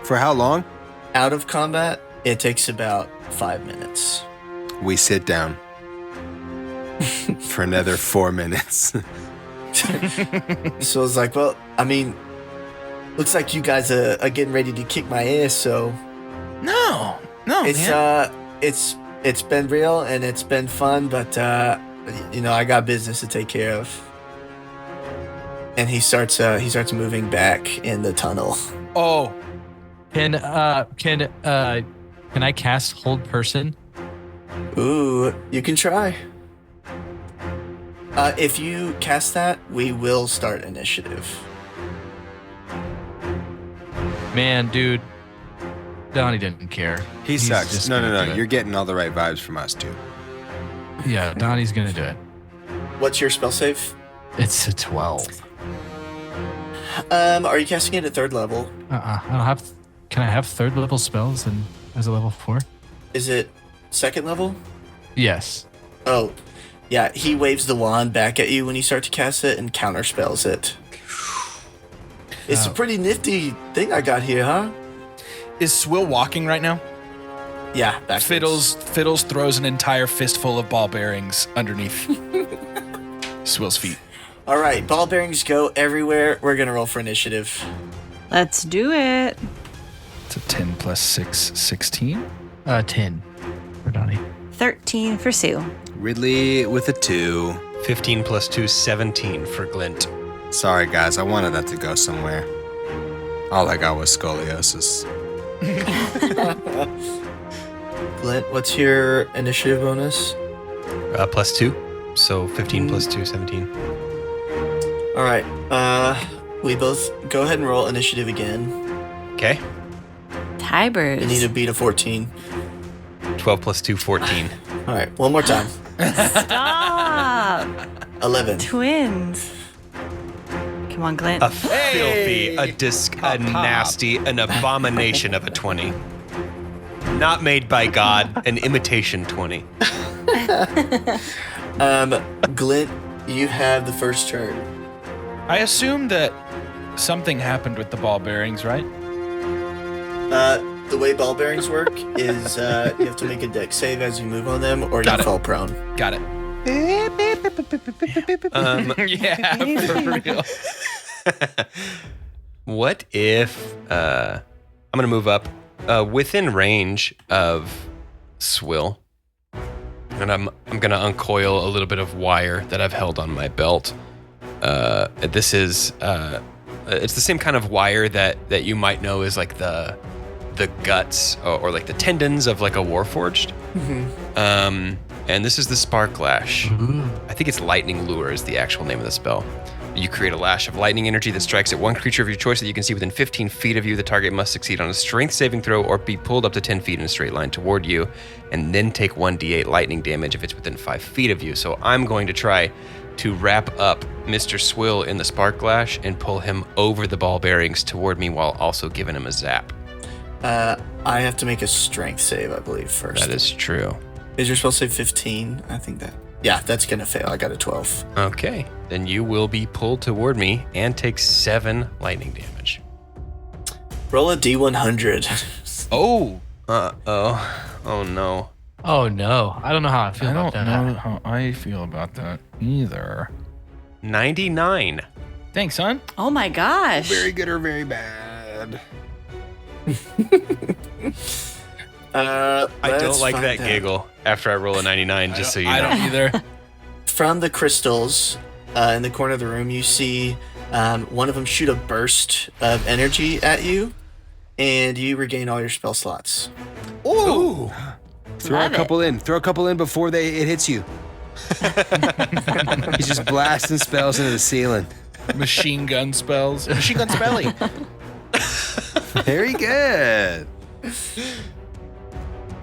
For how long? Out of combat, it takes about 5 minutes. We sit down for another 4 minutes. So I was like, well, I mean, looks like you guys are getting ready to kick my ass, so No, it's man. it's been real and it's been fun, but I got business to take care of. And he starts moving back in the tunnel. Oh, Can I cast Hold Person? Ooh, you can try. If you cast that, we will start initiative. Man, dude, Donnie didn't care. He He's sucks. just No. gonna do it. You're getting all the right vibes from us, too. Yeah, Donnie's gonna do it. What's your spell save? It's a 12. Are you casting it at 3rd level? I don't have. Can I have 3rd level spells as a level 4? Is it 2nd level? Yes. Oh, yeah. He waves the wand back at you when you start to cast it and counterspells it. It's a pretty nifty thing I got here, huh? is Swill walking right now? Yeah, backwards. Fiddles throws an entire fistful of ball bearings underneath Swill's feet. All right, ball bearings go everywhere. We're gonna roll for initiative. Let's do it. It's a 10 plus 6, 16. 10 for Donnie. 13 for Sue. Ridley with a 2. 15 plus 2, 17 for Glint. Sorry, guys. I wanted that to go somewhere. All I got was scoliosis. Glint, what's your initiative bonus? Plus 2. So 15 plus 2, 17. All right, we both go ahead and roll initiative again. Okay. Tybers. You need to beat a 14. 12 plus 2, 14. All right, one more time. Stop. 11. Twins. Come on, Glint. A filthy, a nasty, an abomination of a 20. Not made by God, an imitation 20. Glint, you have the first turn. I assume that something happened with the ball bearings, right? The way ball bearings work is you have to make a dex save as you move on them, or Got you it. fall prone. Got it. Yeah, for real. What if I'm gonna move up within range of Swill, and I'm gonna uncoil a little bit of wire that I've held on my belt. This is it's the same kind of wire that you might know is like the guts or like the tendons of like a warforged. And this is the spark lash. I think it's lightning lure is the actual name of the spell. You create a lash of lightning energy that strikes at one creature of your choice that you can see within 15 feet of you. The target must succeed on a strength saving throw or be pulled up to 10 feet in a straight line toward you, and then take 1d8 lightning damage if it's within 5 feet of you. So I'm going to try to wrap up Mr. Swill in the spark lash and pull him over the ball bearings toward me while also giving him a zap. I have to make a strength save, I believe, first. That is true. Is your spell save 15? I think that. Yeah, that's gonna fail. I got a 12. Okay, then you will be pulled toward me and take 7 lightning damage. Roll a d100. Oh, Oh no. Oh no, I don't know how I feel I about don't that. know how I feel about that either. 99. Thanks, son. Oh my gosh. Very good or very bad? I don't Let's like find that out. giggle after I roll a 99, just so you know. I don't either. From the crystals in the corner of the room, you see one of them shoot a burst of energy at you, and you regain all your spell slots. Ooh. Throw Love a couple in. Throw a couple in before it hits you. He's just blasting spells into the ceiling. Machine gun spells. Machine gun spelling. Very good.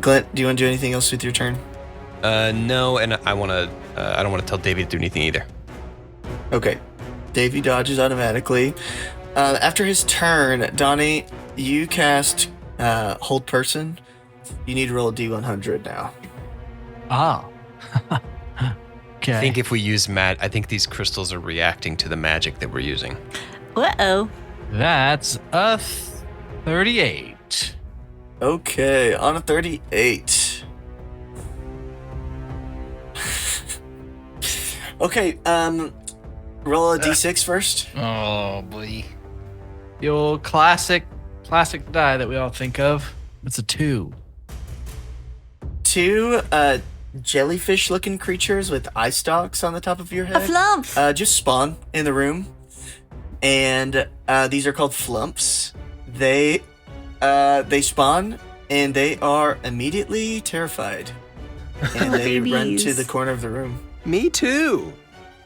Glint, do you want to do anything else with your turn? No, and I don't want to tell Davey to do anything either. Okay. Davey dodges automatically. After his turn, Donnie, you cast Hold Person. You need to roll a D100 now. Ah. Okay. I think if we use I think these crystals are reacting to the magic that we're using. Uh-oh. That's a 38. Okay, on a 38. Okay, roll a D6 first. Oh, boy. The old classic die that we all think of. It's a 2. 2 jellyfish-looking creatures with eye stalks on the top of your head. A flump. Just spawn in the room, and these are called flumps. They spawn, and they are immediately terrified, and they run to the corner of the room. Me too.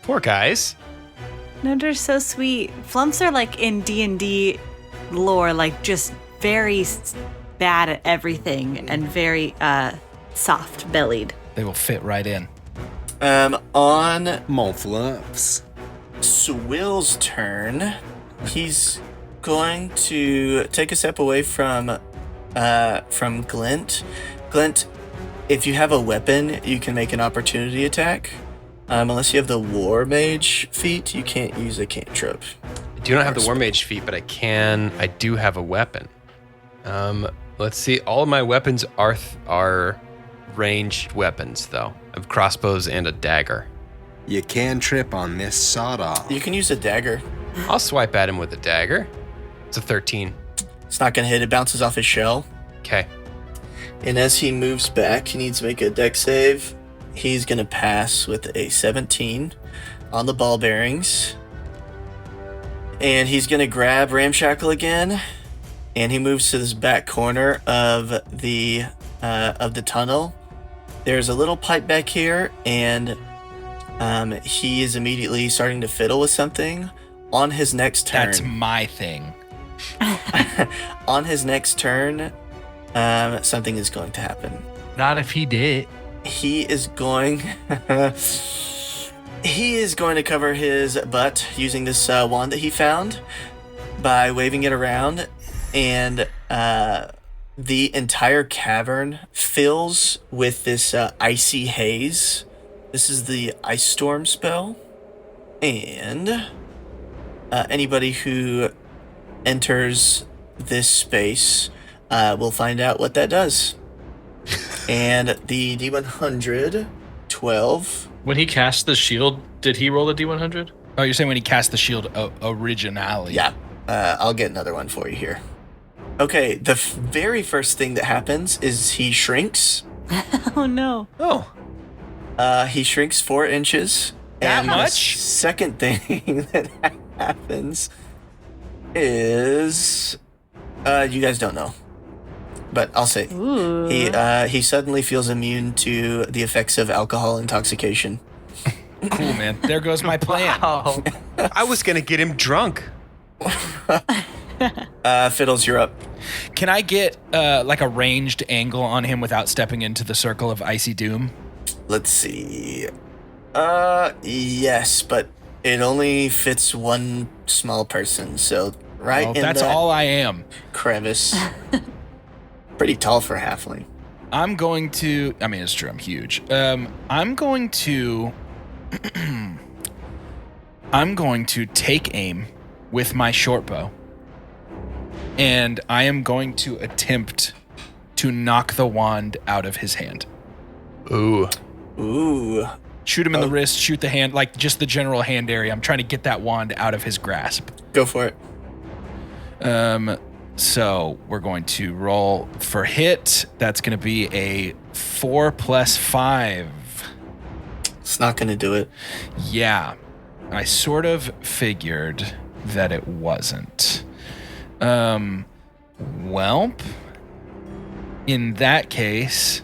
Poor guys. No, they're so sweet. Flumps are like in D&D lore, like just very bad at everything and very soft-bellied. They will fit right in. On Monflumps. Swill's turn, he's going to take a step away from Glint. Glint, if you have a weapon, you can make an opportunity attack. Unless you have the War Mage feat, you can't use a cantrip. I do not have the War Mage feat, but I do have a weapon. Let's see. All of my weapons are ranged weapons, though. I have crossbows and a dagger. You can trip on this sawed-off. You can use a dagger. I'll swipe at him with a dagger. It's a 13. It's not going to hit. It bounces off his shell. Okay. And as he moves back, he needs to make a dex save. He's going to pass with a 17 on the ball bearings. And he's going to grab Ramshackle again. And he moves to this back corner of the tunnel. There's a little pipe back here, and he is immediately starting to fiddle with something. On his next turn... That's my thing. On his next turn, something is going to happen. Not if he did. He is going to cover his butt using this wand that he found by waving it around, and the entire cavern fills with this icy haze. This is the Ice Storm spell, and anybody who enters this space will find out what that does. And the D100, 12. When he cast the shield, did he roll a D100? Oh, you're saying when he cast the shield originally? Yeah, I'll get another one for you here. Okay, the very first thing that happens is he shrinks. Oh, no. Oh. He shrinks 4 inches. That and much? The second thing that happens is... you guys don't know. But I'll say. Ooh. He suddenly feels immune to the effects of alcohol intoxication. Cool, man. There goes my plan. Wow. I was going to get him drunk. Fiddles, you're up. Can I get like a ranged angle on him without stepping into the circle of icy doom? Let's see. Yes, but it only fits one small person, so right in that's that all I am. crevice. Pretty tall for a halfling. I'm going to... I mean, it's true. I'm huge. I'm going to... I'm going to take aim with my short bow. And I am going to attempt to knock the wand out of his hand. Ooh. Ooh. Shoot him in the wrist, shoot the hand, like just the general hand area. I'm trying to get that wand out of his grasp. Go for it. So we're going to roll for hit. That's going to be a 4 + 5. It's not going to do it. Yeah, I sort of figured that it wasn't. Welp. In that case,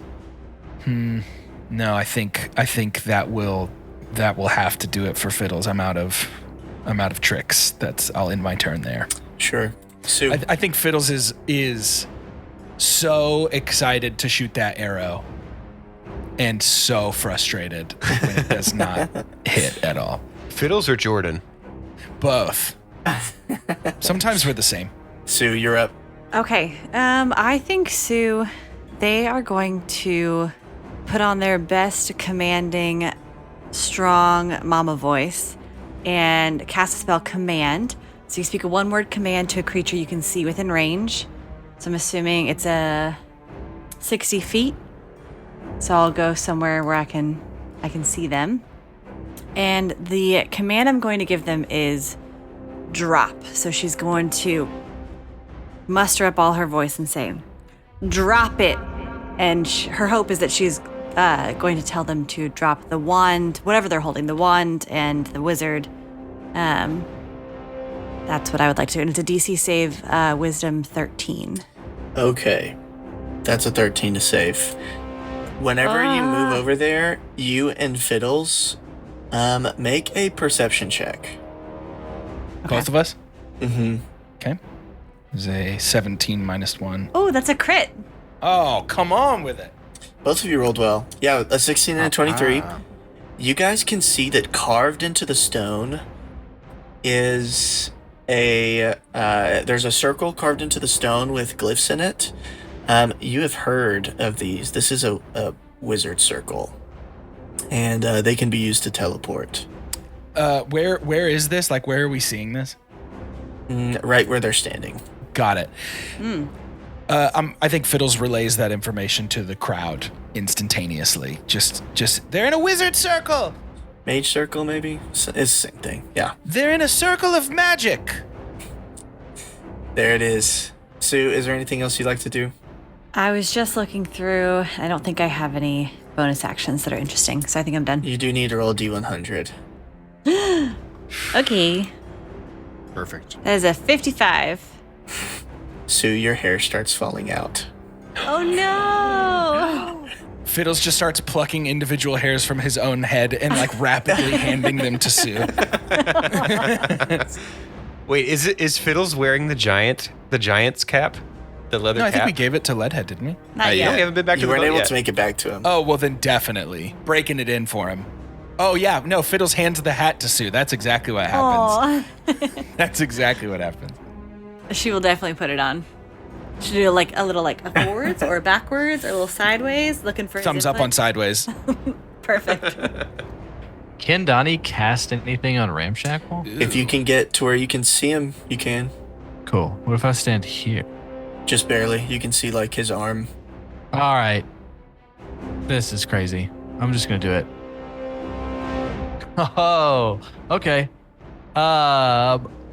no, I think that will have to do it for Fiddles. I'm out of I'll end my turn there. Sure. Sue. I think Fiddles is so excited to shoot that arrow and so frustrated when it does not hit at all. Fiddles or Jordan? Both. Sometimes we're the same. Sue, you're up. Okay. I think Sue, they are going to put on their best commanding, strong mama voice and cast a spell command. So you speak a one-word command to a creature you can see within range. So I'm assuming it's a 60 feet. So I'll go somewhere where I can see them. And the command I'm going to give them is drop. So she's going to muster up all her voice and say, drop it. And her hope is that she's going to tell them to drop the wand, whatever they're holding, the wand and the wizard. That's what I would like to do. And it's a DC save, wisdom 13. Okay. That's a 13 to save. Whenever you move over there, you and Fiddles make a perception check. Both of us? Mm-hmm. Okay. There's a 17 minus 1. Oh, that's a crit. Oh, come on with it. Both of you rolled well. Yeah, a 16 and a 23. You guys can see that carved into the stone is there's a circle carved into the stone with glyphs in it. You have heard of these. This is a wizard circle, and they can be used to teleport. Where is this? Like, where are we seeing this? Right where they're standing. Got it. I think Fiddles relays that information to the crowd instantaneously. Just they're in a wizard circle. Mage circle, maybe? It's the same thing. Yeah. They're in a circle of magic. There it is. Sue, is there anything else you'd like to do? I was just looking through. I don't think I have any bonus actions that are interesting, so I think I'm done. You do need to roll a D100. Okay. Perfect. That is a 55. Sue, your hair starts falling out. Oh no! Fiddles just starts plucking individual hairs from his own head and like rapidly handing them to Sue. Wait, is Fiddles wearing the giant's cap? The leather No, cap? I think we gave it to Leadhead, didn't we? Not We yet. haven't been back to You the weren't boat able yet. to make it back to him. Oh, well then definitely. Breaking it in for him. Oh yeah, no, Fiddles hands the hat to Sue. That's exactly what happens. Aw. That's exactly what happens. She will definitely put it on. Should do like a little like a forwards or backwards or a little sideways, looking for Thumbs his up on input. sideways. Perfect. Can Donnie cast anything on Ramshackle? If you can get to where you can see him, you can. Cool. What if I stand here? Just barely. You can see like his arm. All right. This is crazy. I'm just gonna do it. Oh, okay.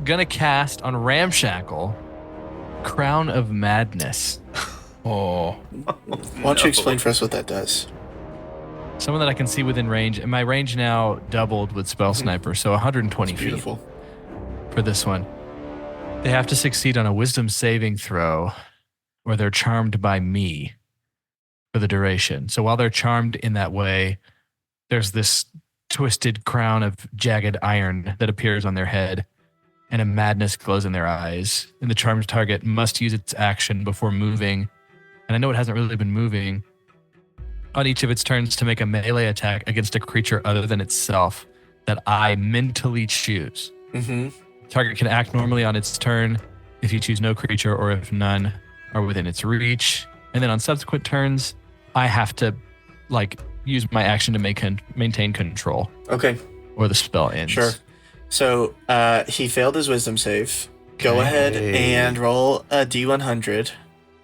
Gonna cast on Ramshackle, Crown of Madness. Oh. Why don't you explain for us what that does? Someone that I can see within range. And my range now doubled with Spell Sniper, so 120 feet Beautiful. for this one. They have to succeed on a Wisdom saving throw, or they're charmed by me for the duration. So while they're charmed in that way, there's this twisted crown of jagged iron that appears on their head, and a madness glows in their eyes. And the charmed target must use its action before moving. And I know it hasn't really been moving on each of its turns to make a melee attack against a creature other than itself that I mentally choose. Mm-hmm. Target can act normally on its turn if you choose no creature or if none are within its reach. And then on subsequent turns, I have to use my action to maintain control, Okay, or the spell ends. sure. So he failed his wisdom save. Go ahead and roll a D100.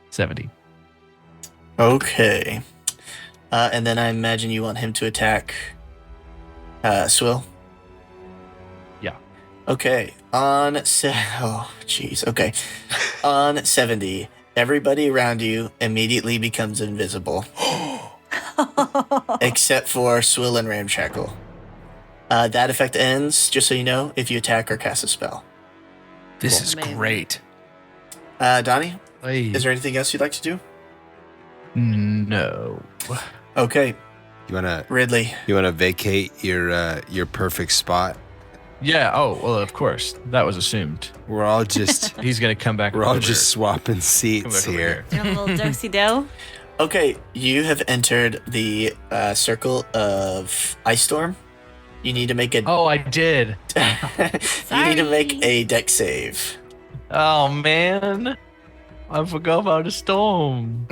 70. Okay. And then I imagine you want him to attack Swill? Yeah. Okay. On Okay. On 70, everybody around you immediately becomes invisible. Except for Swill and Ramshackle. That effect ends, just so you know, if you attack or cast a spell. This Cool. is Amazing. great. Donnie, Hey. is there anything else you'd like to do? No. Okay, You wanna Ridley. vacate your perfect spot Yeah. Oh, well, of course. That was assumed. We're all just He's going to come back. we're all over. just swapping Come seats back over here. A little dosey do. Okay, you have entered the circle of ice storm. You need to make a. Oh, I did. You need to make a deck save. Oh, man. I forgot about the storm.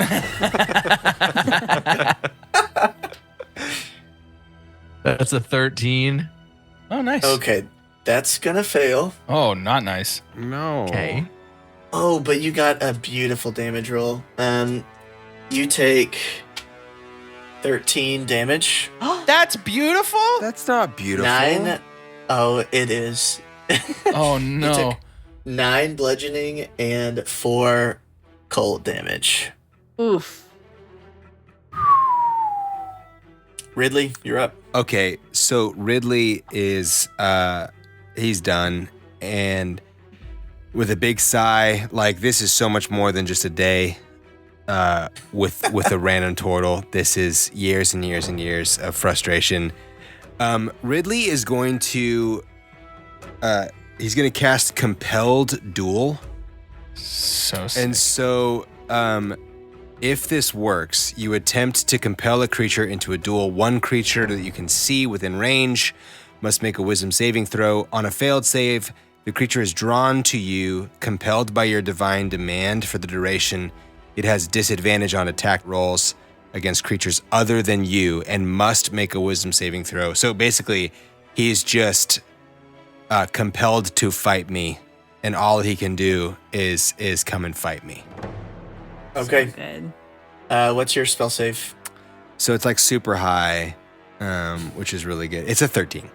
That's a 13. Oh, nice. Okay, that's gonna fail. Oh, not nice. No. Okay. Oh, but you got a beautiful damage roll. You take 13 damage. That's beautiful. That's not beautiful. 9. Oh, it is. Oh, You no. took 9 bludgeoning and 4 cold damage. Oof. Ridley, you're up. Okay, so Ridley is he's done, and with a big sigh, like this is so much more than just a day with a random turtle. This is years and years and years of frustration. Ridley is going to he's going to cast Compelled Duel. So sick. And so, if this works, you attempt to compel a creature into a duel. One creature that you can see within range must make a wisdom saving throw. On a failed save, the creature is drawn to you, compelled by your divine demand for the duration. It has disadvantage on attack rolls against creatures other than you and must make a wisdom saving throw. So basically, he's just compelled to fight me, and all he can do is come and fight me. Okay. So good. What's your spell save? So it's like super high, which is really good. It's a 13.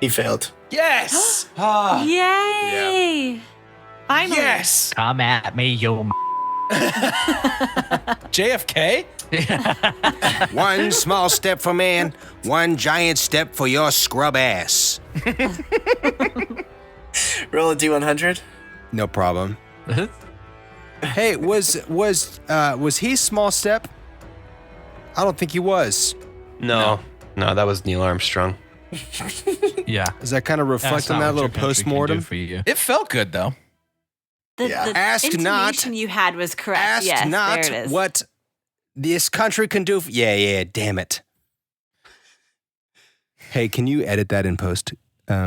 He failed. yes. Yay! Finally. Yes. Come at me, you. JFK. One small step for man, one giant step for your scrub ass. Roll a d100. No problem. Hey, was he small step? I don't think he was. No, that was Neil Armstrong. Yeah. Does that kind of reflect on that little post-mortem? For you. It felt good though. The Ask not- intonation you had was correct. Ask yes, not there it is. what this country can do. Yeah, damn it. Hey, can you edit that in post? So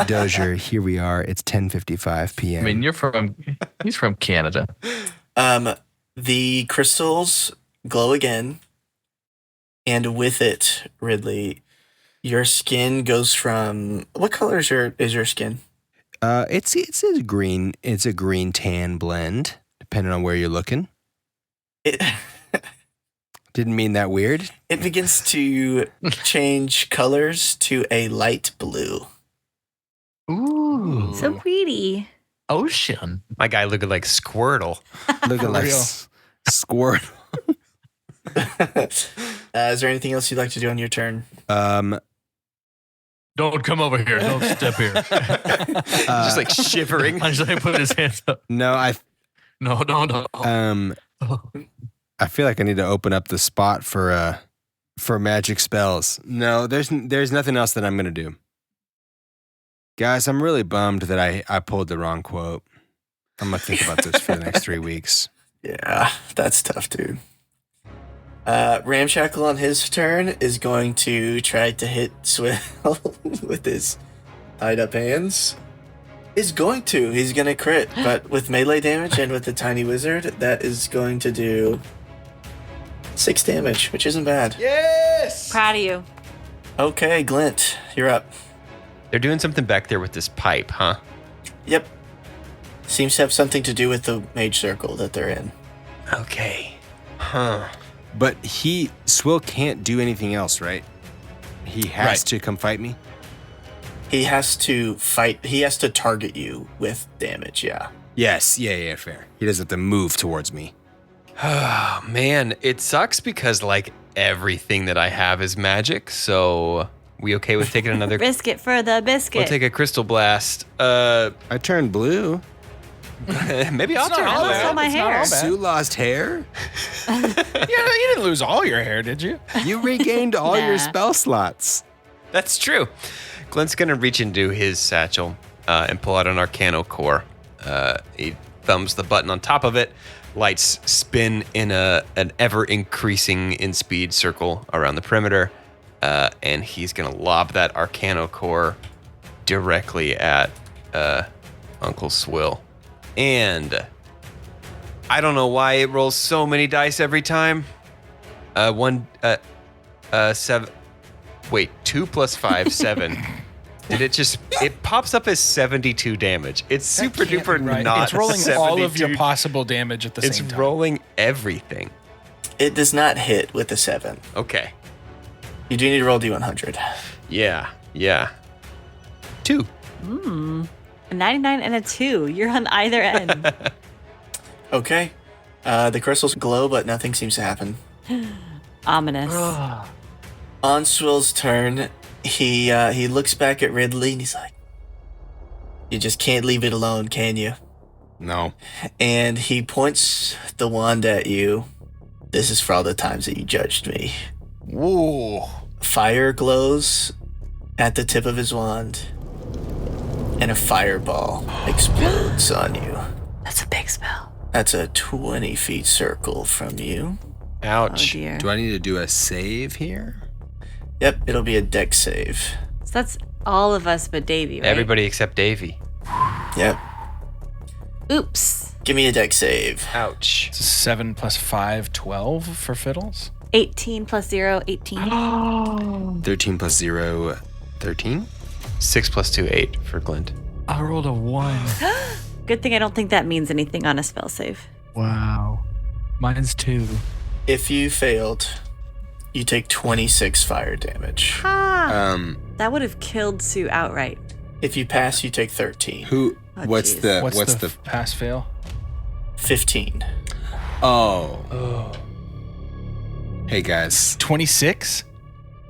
Dozier, here we are. It's 10:55 p.m. I mean, he's from Canada. The crystals glow again, and with it, Ridley, your skin goes from what color is your skin? It's a green. It's a green tan blend, depending on where you're looking. It Didn't mean that weird. it begins to change colors to a light blue. Ooh. So pretty. Ocean. My guy looking like Squirtle. Looking like real. squirt. Is there anything else you'd like to do on your turn? Don't come over here. Don't step here. Just like shivering. I just like put his hands up. No, No. I feel like I need to open up the spot for magic spells. No, there's nothing else that I'm gonna do. Guys, I'm really bummed that I pulled the wrong quote. I'm gonna think about this for the next 3 weeks. Yeah, that's tough, dude. Ramshackle on his turn is going to try to hit Swill with his tied up hands. He's going to crit, but with melee damage and with the tiny wizard, that is going to do 6 damage, which isn't bad. Yes. Proud of you. Okay, Glint, you're up. They're doing something back there with this pipe, huh? Yep. Seems to have something to do with the mage circle that they're in. Okay. Huh. But Swill can't do anything else, right? He has Right. to come fight me? He has to fight. He has to target you with damage, yeah. Yes, yeah, fair. He doesn't have to move towards me. Oh, man, it sucks because like everything that I have is magic. So we okay with taking another? Biscuit for the biscuit. We'll take a crystal blast. I turned blue. Maybe I'll It's not turn all blue. bad. saw my It's not hair. all bad. Sue lost hair? Yeah, you didn't lose all your hair, did you? You regained all your Nah. spell slots. That's true. Glint's going to reach into his satchel and pull out an Arcano core. He thumbs the button on top of it. Lights spin in an ever-increasing in speed circle around the perimeter. And he's going to lob that Arcano core directly at Uncle Swill. And I don't know why it rolls so many dice every time. 2 plus 5, 7. Did it pops up as 72 damage. It's super duper Right. not It's rolling 72. all of your possible damage at the same time. It's rolling everything. It does not hit with a 7. Okay. You do need to roll D100. Yeah. 2. A 99 and a 2. You're on either end. Okay. The crystals glow, but nothing seems to happen. Ominous. On Swill's turn, he looks back at Ridley and he's like, "You just can't leave it alone, can you?" No. And he points the wand at you. "This is for all the times that you judged me." Whoa. Fire glows at the tip of his wand, and a fireball explodes on you. That's a big spell. That's a 20 feet circle from you. Oh Ouch. dear. Do I need to do a save here? Yep, it'll be a dex save. So that's all of us but Davy, right? Everybody except Davy. Yep. Oops. Give me a dex save. Ouch. It's 7 plus 5, 12 for Fiddles. 18 plus 0, 18. 13 plus 0, 13? 6 plus 2, 8 for Glint. I rolled a 1. Good thing I don't think that means anything on a spell save. Wow. Mine's 2. If you failed, you take 26 fire damage. That would have killed Sue outright. If you pass, you take 13. Oh, What's jeez. the What's the pass fail? 15. Oh. Hey guys. 26?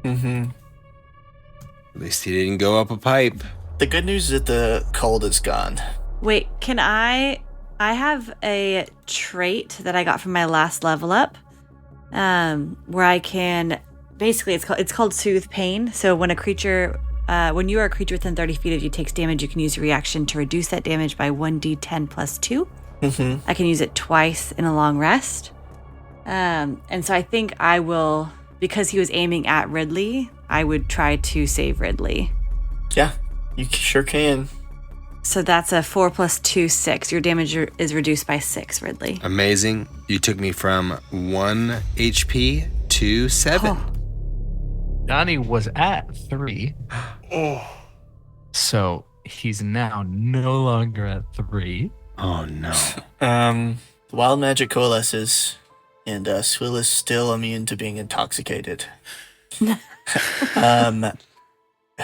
Mm-hmm. At least he didn't go up a pipe. The good news is that the cold is gone. Wait, can I have a trait that I got from my last level up, where I can basically it's called Soothe Pain. So when you are a creature within 30 feet of you takes damage, you can use a reaction to reduce that damage by 1d10 plus 2. Mm-hmm. I can use it twice in a long rest. And so I think I will, because he was aiming at Ridley, I would try to save Ridley. Yeah, you sure can. So that's a 4 plus 2, 6. Your damage is reduced by 6, Ridley. Amazing. You took me from 1 HP to 7. Oh. Donnie was at 3. So he's now no longer at 3. Oh no. Wild magic coalesces, and Swill is still immune to being intoxicated.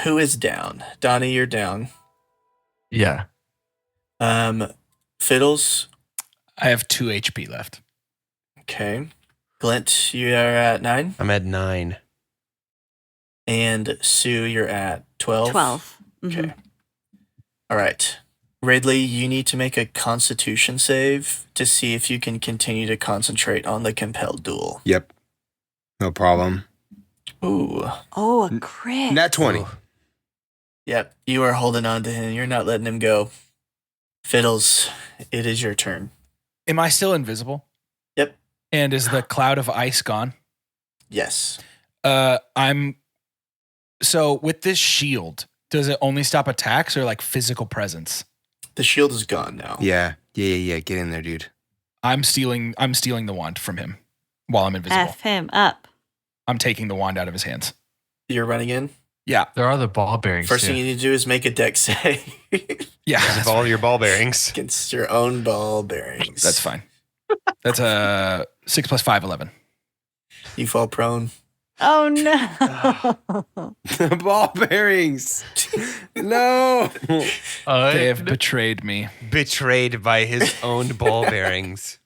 Who is down? Donnie, you're down. Yeah. Fiddles. I have 2 HP left. Okay. Glint, you are at 9. I'm at 9. And Sue, you're at 12. 12. Mhm. Okay. All right. Ridley, you need to make a constitution save to see if you can continue to concentrate on the compelled duel. Yep. No problem. Ooh. Oh, a crit. Nat 20. Yep. You are holding on to him. You're not letting him go. Fiddles, it is your turn. Am I still invisible? Yep. And is the cloud of ice gone? Yes. So with this shield, does it only stop attacks or like physical presence? The shield is gone now. Yeah. Get in there, dude. I'm stealing the wand from him while I'm invisible. F him up. I'm taking the wand out of his hands. You're running in. Yeah. There are the ball bearings. First too. thing you need to do is make a dex save Yeah. Of all your ball bearings. against your own ball bearings. That's fine. That's a 6 plus 5, 11. You fall prone. Oh, no. Ball bearings. No. They have betrayed me. Betrayed by his own ball bearings.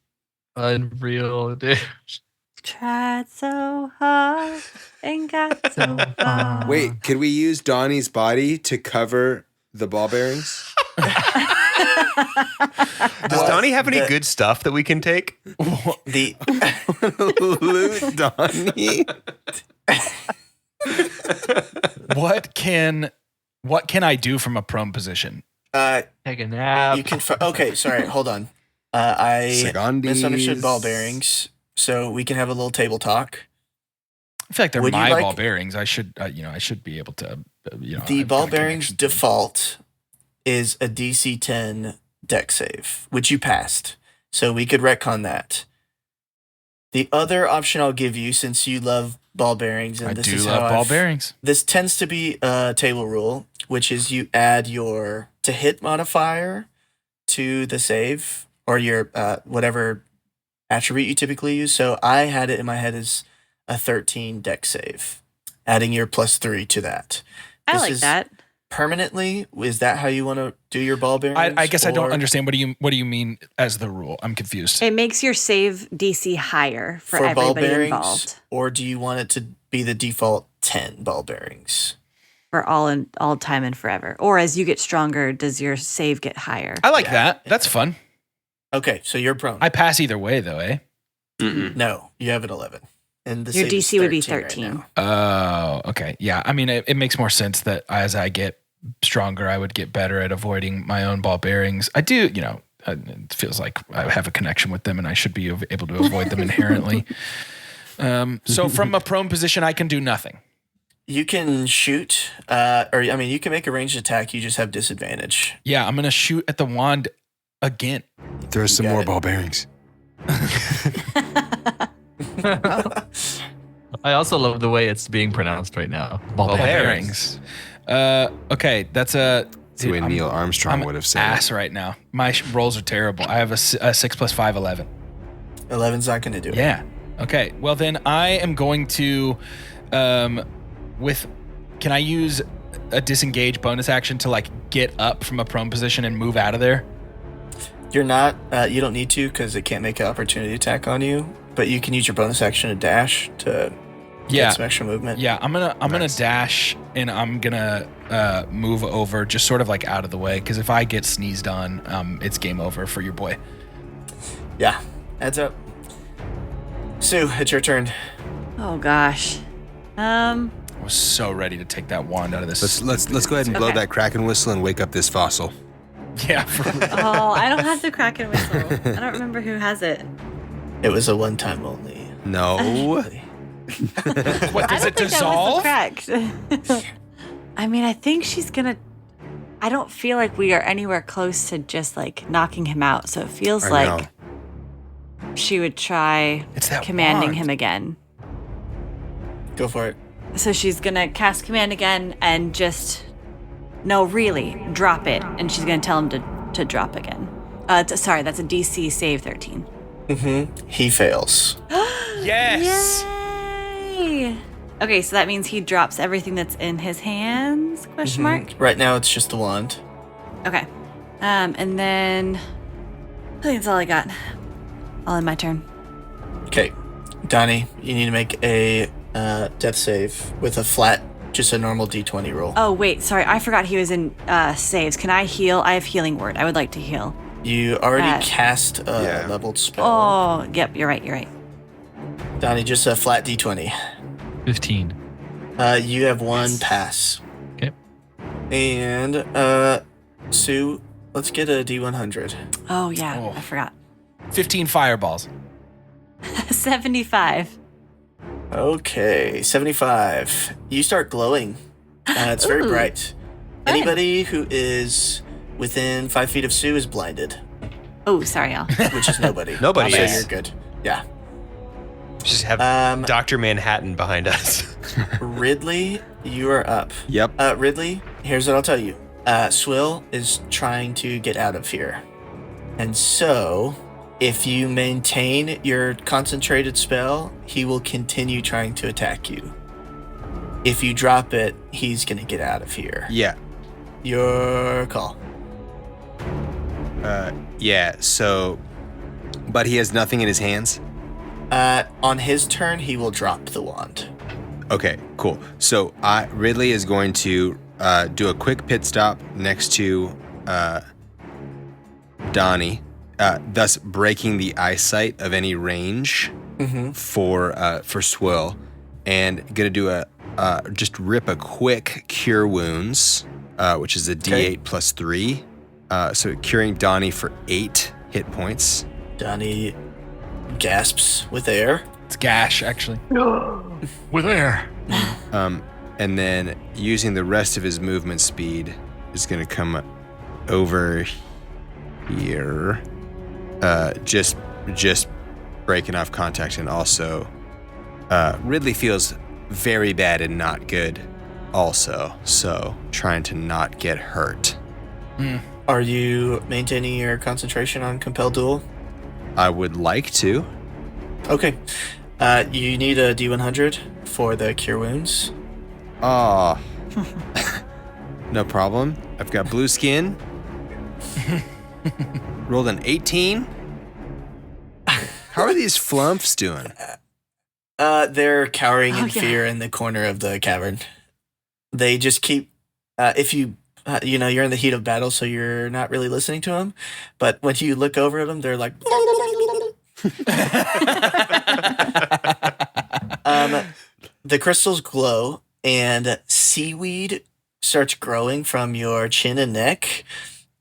Unreal, dude. Tried so hard and got so far. Wait, could we use Donnie's body to cover the ball bearings? Does Donnie have any good stuff that we can take? The Loot Donnie. What can I do from a prone position? Take a nap. You can. Okay, sorry. Hold on. I Secondis. misunderstood ball bearings. So we can have a little table talk. I feel like they're Would you my like- ball bearings. I should be able to. The I've ball got a bearings connection to them. default is a DC 10 deck save, which you passed. So we could retcon that. The other option I'll give you, since you love ball bearings, and I this do is love how ball I've- bearings. This tends to be a table rule, which is you add your to hit modifier to the save, or your whatever attribute you typically use. So I had it in my head as a 13 deck save, adding your +3 to that. I This like is that. Permanently, is that how you want to do your ball bearings? I guess I don't or- understand. What do you mean as the rule? I'm confused. It makes your save DC higher for, for ball everybody bearings, involved. or do you want it to be the default 10 ball bearings? For all time and forever. Or as you get stronger, does your save get higher? I like Yeah. that. That's fun. Okay, so you're prone. I pass either way, though, eh? No, you have an 11. And the Your save is DC would be 13 right 13. now. Oh, okay. Yeah. I mean, it makes more sense that as I get stronger, I would get better at avoiding my own ball bearings. I do, it feels like I have a connection with them and I should be able to avoid them inherently. So from a prone position, I can do nothing. You can shoot, you can make a ranged attack. You just have disadvantage. Yeah, I'm going to shoot at the wand again. There's some got more it. ball bearings. I also love the way it's being pronounced right now. Ball Bearings. Okay, that's a... That's the way Neil Armstrong I'm would have said ass right now. My rolls are terrible. I have a 6 + 5, 11. 11's not going to do it. Yeah. Okay. Well, then I am going to, can I use a disengage bonus action to get up from a prone position and move out of there? You're not, you don't need to because it can't make an opportunity attack on you, but you can use your bonus action to dash to get some extra movement. Yeah. I'm gonna dash and I'm gonna move over just sort of out of the way because if I get sneezed on, it's game over for your boy. Yeah. Heads up. Sue, it's your turn. Oh gosh. I was so ready to take that wand out of this. Let's go ahead and blow Okay. that Kraken whistle and wake up this fossil. Yeah. For Oh, I don't have the Kraken whistle. I don't remember who has it. It was a one-time only. No. what I does don't it think dissolve? that was correct. I mean, I think she's gonna. I don't feel like we are anywhere close to just knocking him out. So it feels I like know. she would try It's that commanding wand. him again. Go for it. So she's gonna cast command again and just really drop it, and she's gonna tell him to drop again. Sorry, that's a DC save 13. He fails. Yes. Yay! Okay, so that means he drops everything that's in his hands? Question mark. Right now it's just the wand. Okay, and then I think that's all I got. All in my turn. Okay. Donnie, you need to make a death save with a flat, just a normal D20 roll. Oh wait, sorry, I forgot he was in saves. Can I heal? I have healing word. I would like to heal. You already Uh, cast a Yeah. leveled spell. Oh, yep, you're right. Donnie, just a flat D20. 15. You have one pass. Okay. And Sue, let's get a D100. Oh yeah, Oh. I forgot. 15 fireballs. 75. Okay, 75. You start glowing. It's very Ooh, bright. fun. Anybody who is within 5 feet of Sue is blinded, Oh, sorry, y'all. which is nobody. Nobody so is. you're good. Yeah. Just have Um, Dr. Manhattan behind us. Ridley, you are up. Yep. Ridley, here's what I'll tell you. Swill is trying to get out of here. And so, if you maintain your concentrated spell, he will continue trying to attack you. If you drop it, he's going to get out of here. Yeah. Your call. Yeah. So, but he has nothing in his hands. On his turn, he will drop the wand. Okay, cool. So Ridley is going to do a quick pit stop next to Donnie, thus breaking the eyesight of any range for Swill, and gonna do a just rip a quick Cure Wounds, which is a D8 plus 3. So curing Donnie for 8 hit points. Donnie gasps with air. It's Gash, actually. With air. And then using the rest of his movement speed is going to come over here. Just breaking off contact, and also Ridley feels very bad and not good also, so trying to not get hurt. Are you maintaining your concentration on Compel Duel? I would like to. Okay. You need a D100 for the Cure Wounds. Oh. No problem. I've got blue skin. Rolled an 18. How are these flumps doing? They're cowering in yeah. fear in the corner of the cavern. They just keep, if you, you're in the heat of battle, so you're not really listening to them. But when you look over at them, they're like, the crystals glow and seaweed starts growing from your chin and neck,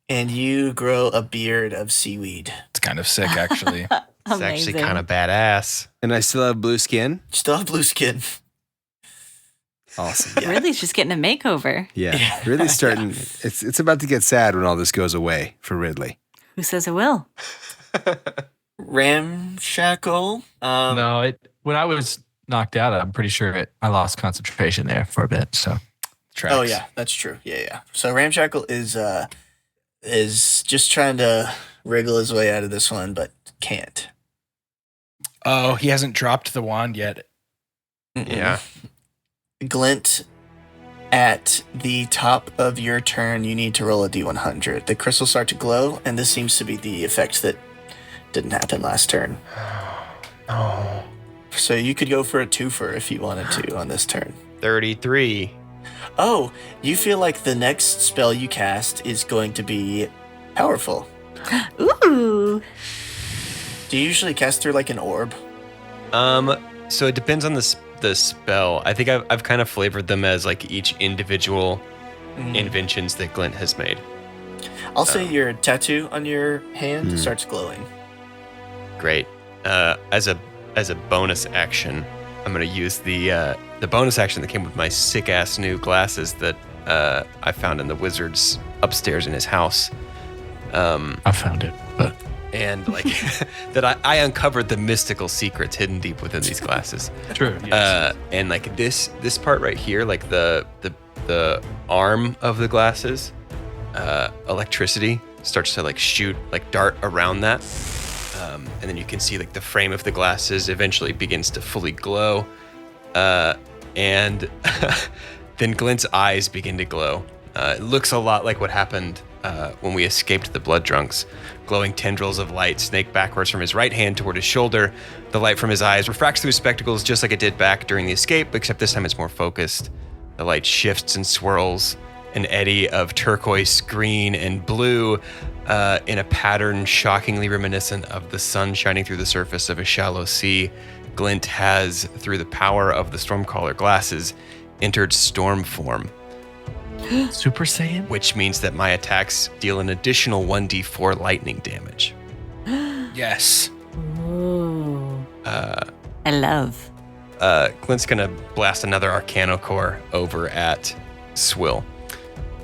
and you grow a beard of seaweed. It's kind of sick, actually. It's actually Amazing. kind of badass. And I still have blue skin? Still have blue skin. Awesome. Ridley's just getting a makeover. Yeah. Ridley's starting. It's about to get sad when all this goes away for Ridley. Who says it will? Ramshackle. No, when I was knocked out, I'm pretty sure I lost concentration there for a bit. So Tracks. Oh yeah, that's true. Yeah. So Ramshackle is just trying to wriggle his way out of this one, but can't. Oh, he hasn't dropped the wand yet. Yeah. Glint, at the top of your turn, you need to roll a D100. The crystals start to glow, and this seems to be the effect that didn't happen last turn. Oh. So you could go for a twofer if you wanted to on this turn. 33. Oh, you feel like the next spell you cast is going to be powerful. Ooh. Do you usually cast through like an orb? So it depends on the spell. I think I've kind of flavored them as like each individual inventions that Glint has made. I'll say your tattoo on your hand starts glowing. Great. As a bonus action, I'm gonna use the bonus action that came with my sick ass new glasses that I found in the wizard's upstairs in his house. I found it, but And like that I uncovered the mystical secrets hidden deep within these glasses. true. Yes. And like this part right here, like the arm of the glasses, electricity starts to like shoot, like dart around that. And then you can see like the frame of the glasses eventually begins to fully glow. And then Glint's eyes begin to glow. It looks a lot like what happened when we escaped the blood drunks. Glowing tendrils of light snake backwards from his right hand toward his shoulder. The light from his eyes refracts through his spectacles just like it did back during the escape, except this time it's more focused. The light shifts and swirls, an eddy of turquoise, green, and blue in a pattern shockingly reminiscent of the sun shining through the surface of a shallow sea. Glint has, through the power of the Stormcaller glasses, entered storm form. Super Saiyan? Which means that my attacks deal an additional 1d4 lightning damage. Yes. Ooh. I love. Glint's gonna blast another Arcano Core over at Swill.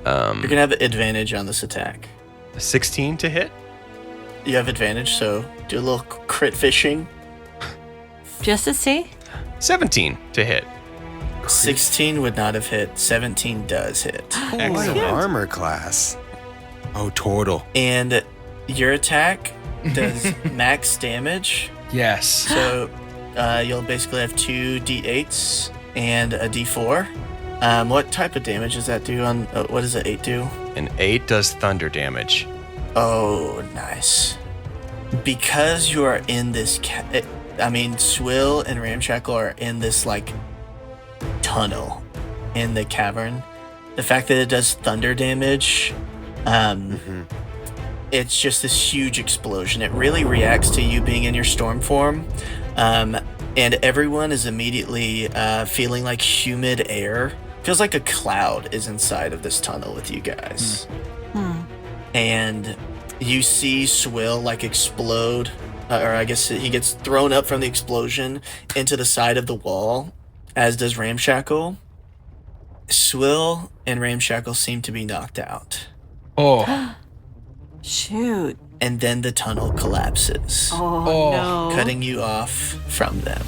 You're gonna have advantage on this attack. 16 to hit? You have advantage, so do a little crit fishing. Just to see? 17 to hit. 16 would not have hit. 17 does hit. What Excellent. an armor class. Oh, total. And your attack does max damage. Yes. So you'll basically have 2 d8s and a d4. What type of damage does that do on... what does an 8 do? An 8 does thunder damage. Oh, nice. Because you are in this... Swill and Ramshackle are in this, like, tunnel in the cavern. The fact that it does thunder damage... It's just this huge explosion. It really reacts to you being in your storm form. and everyone is immediately feeling like humid air. Feels like a cloud is inside of this tunnel with you guys. And you see Swill like explode, or I guess he gets thrown up from the explosion into the side of the wall, as does Ramshackle. Swill and Ramshackle seem to be knocked out. Oh. Shoot. And then the tunnel collapses, Oh, no. cutting you off from them.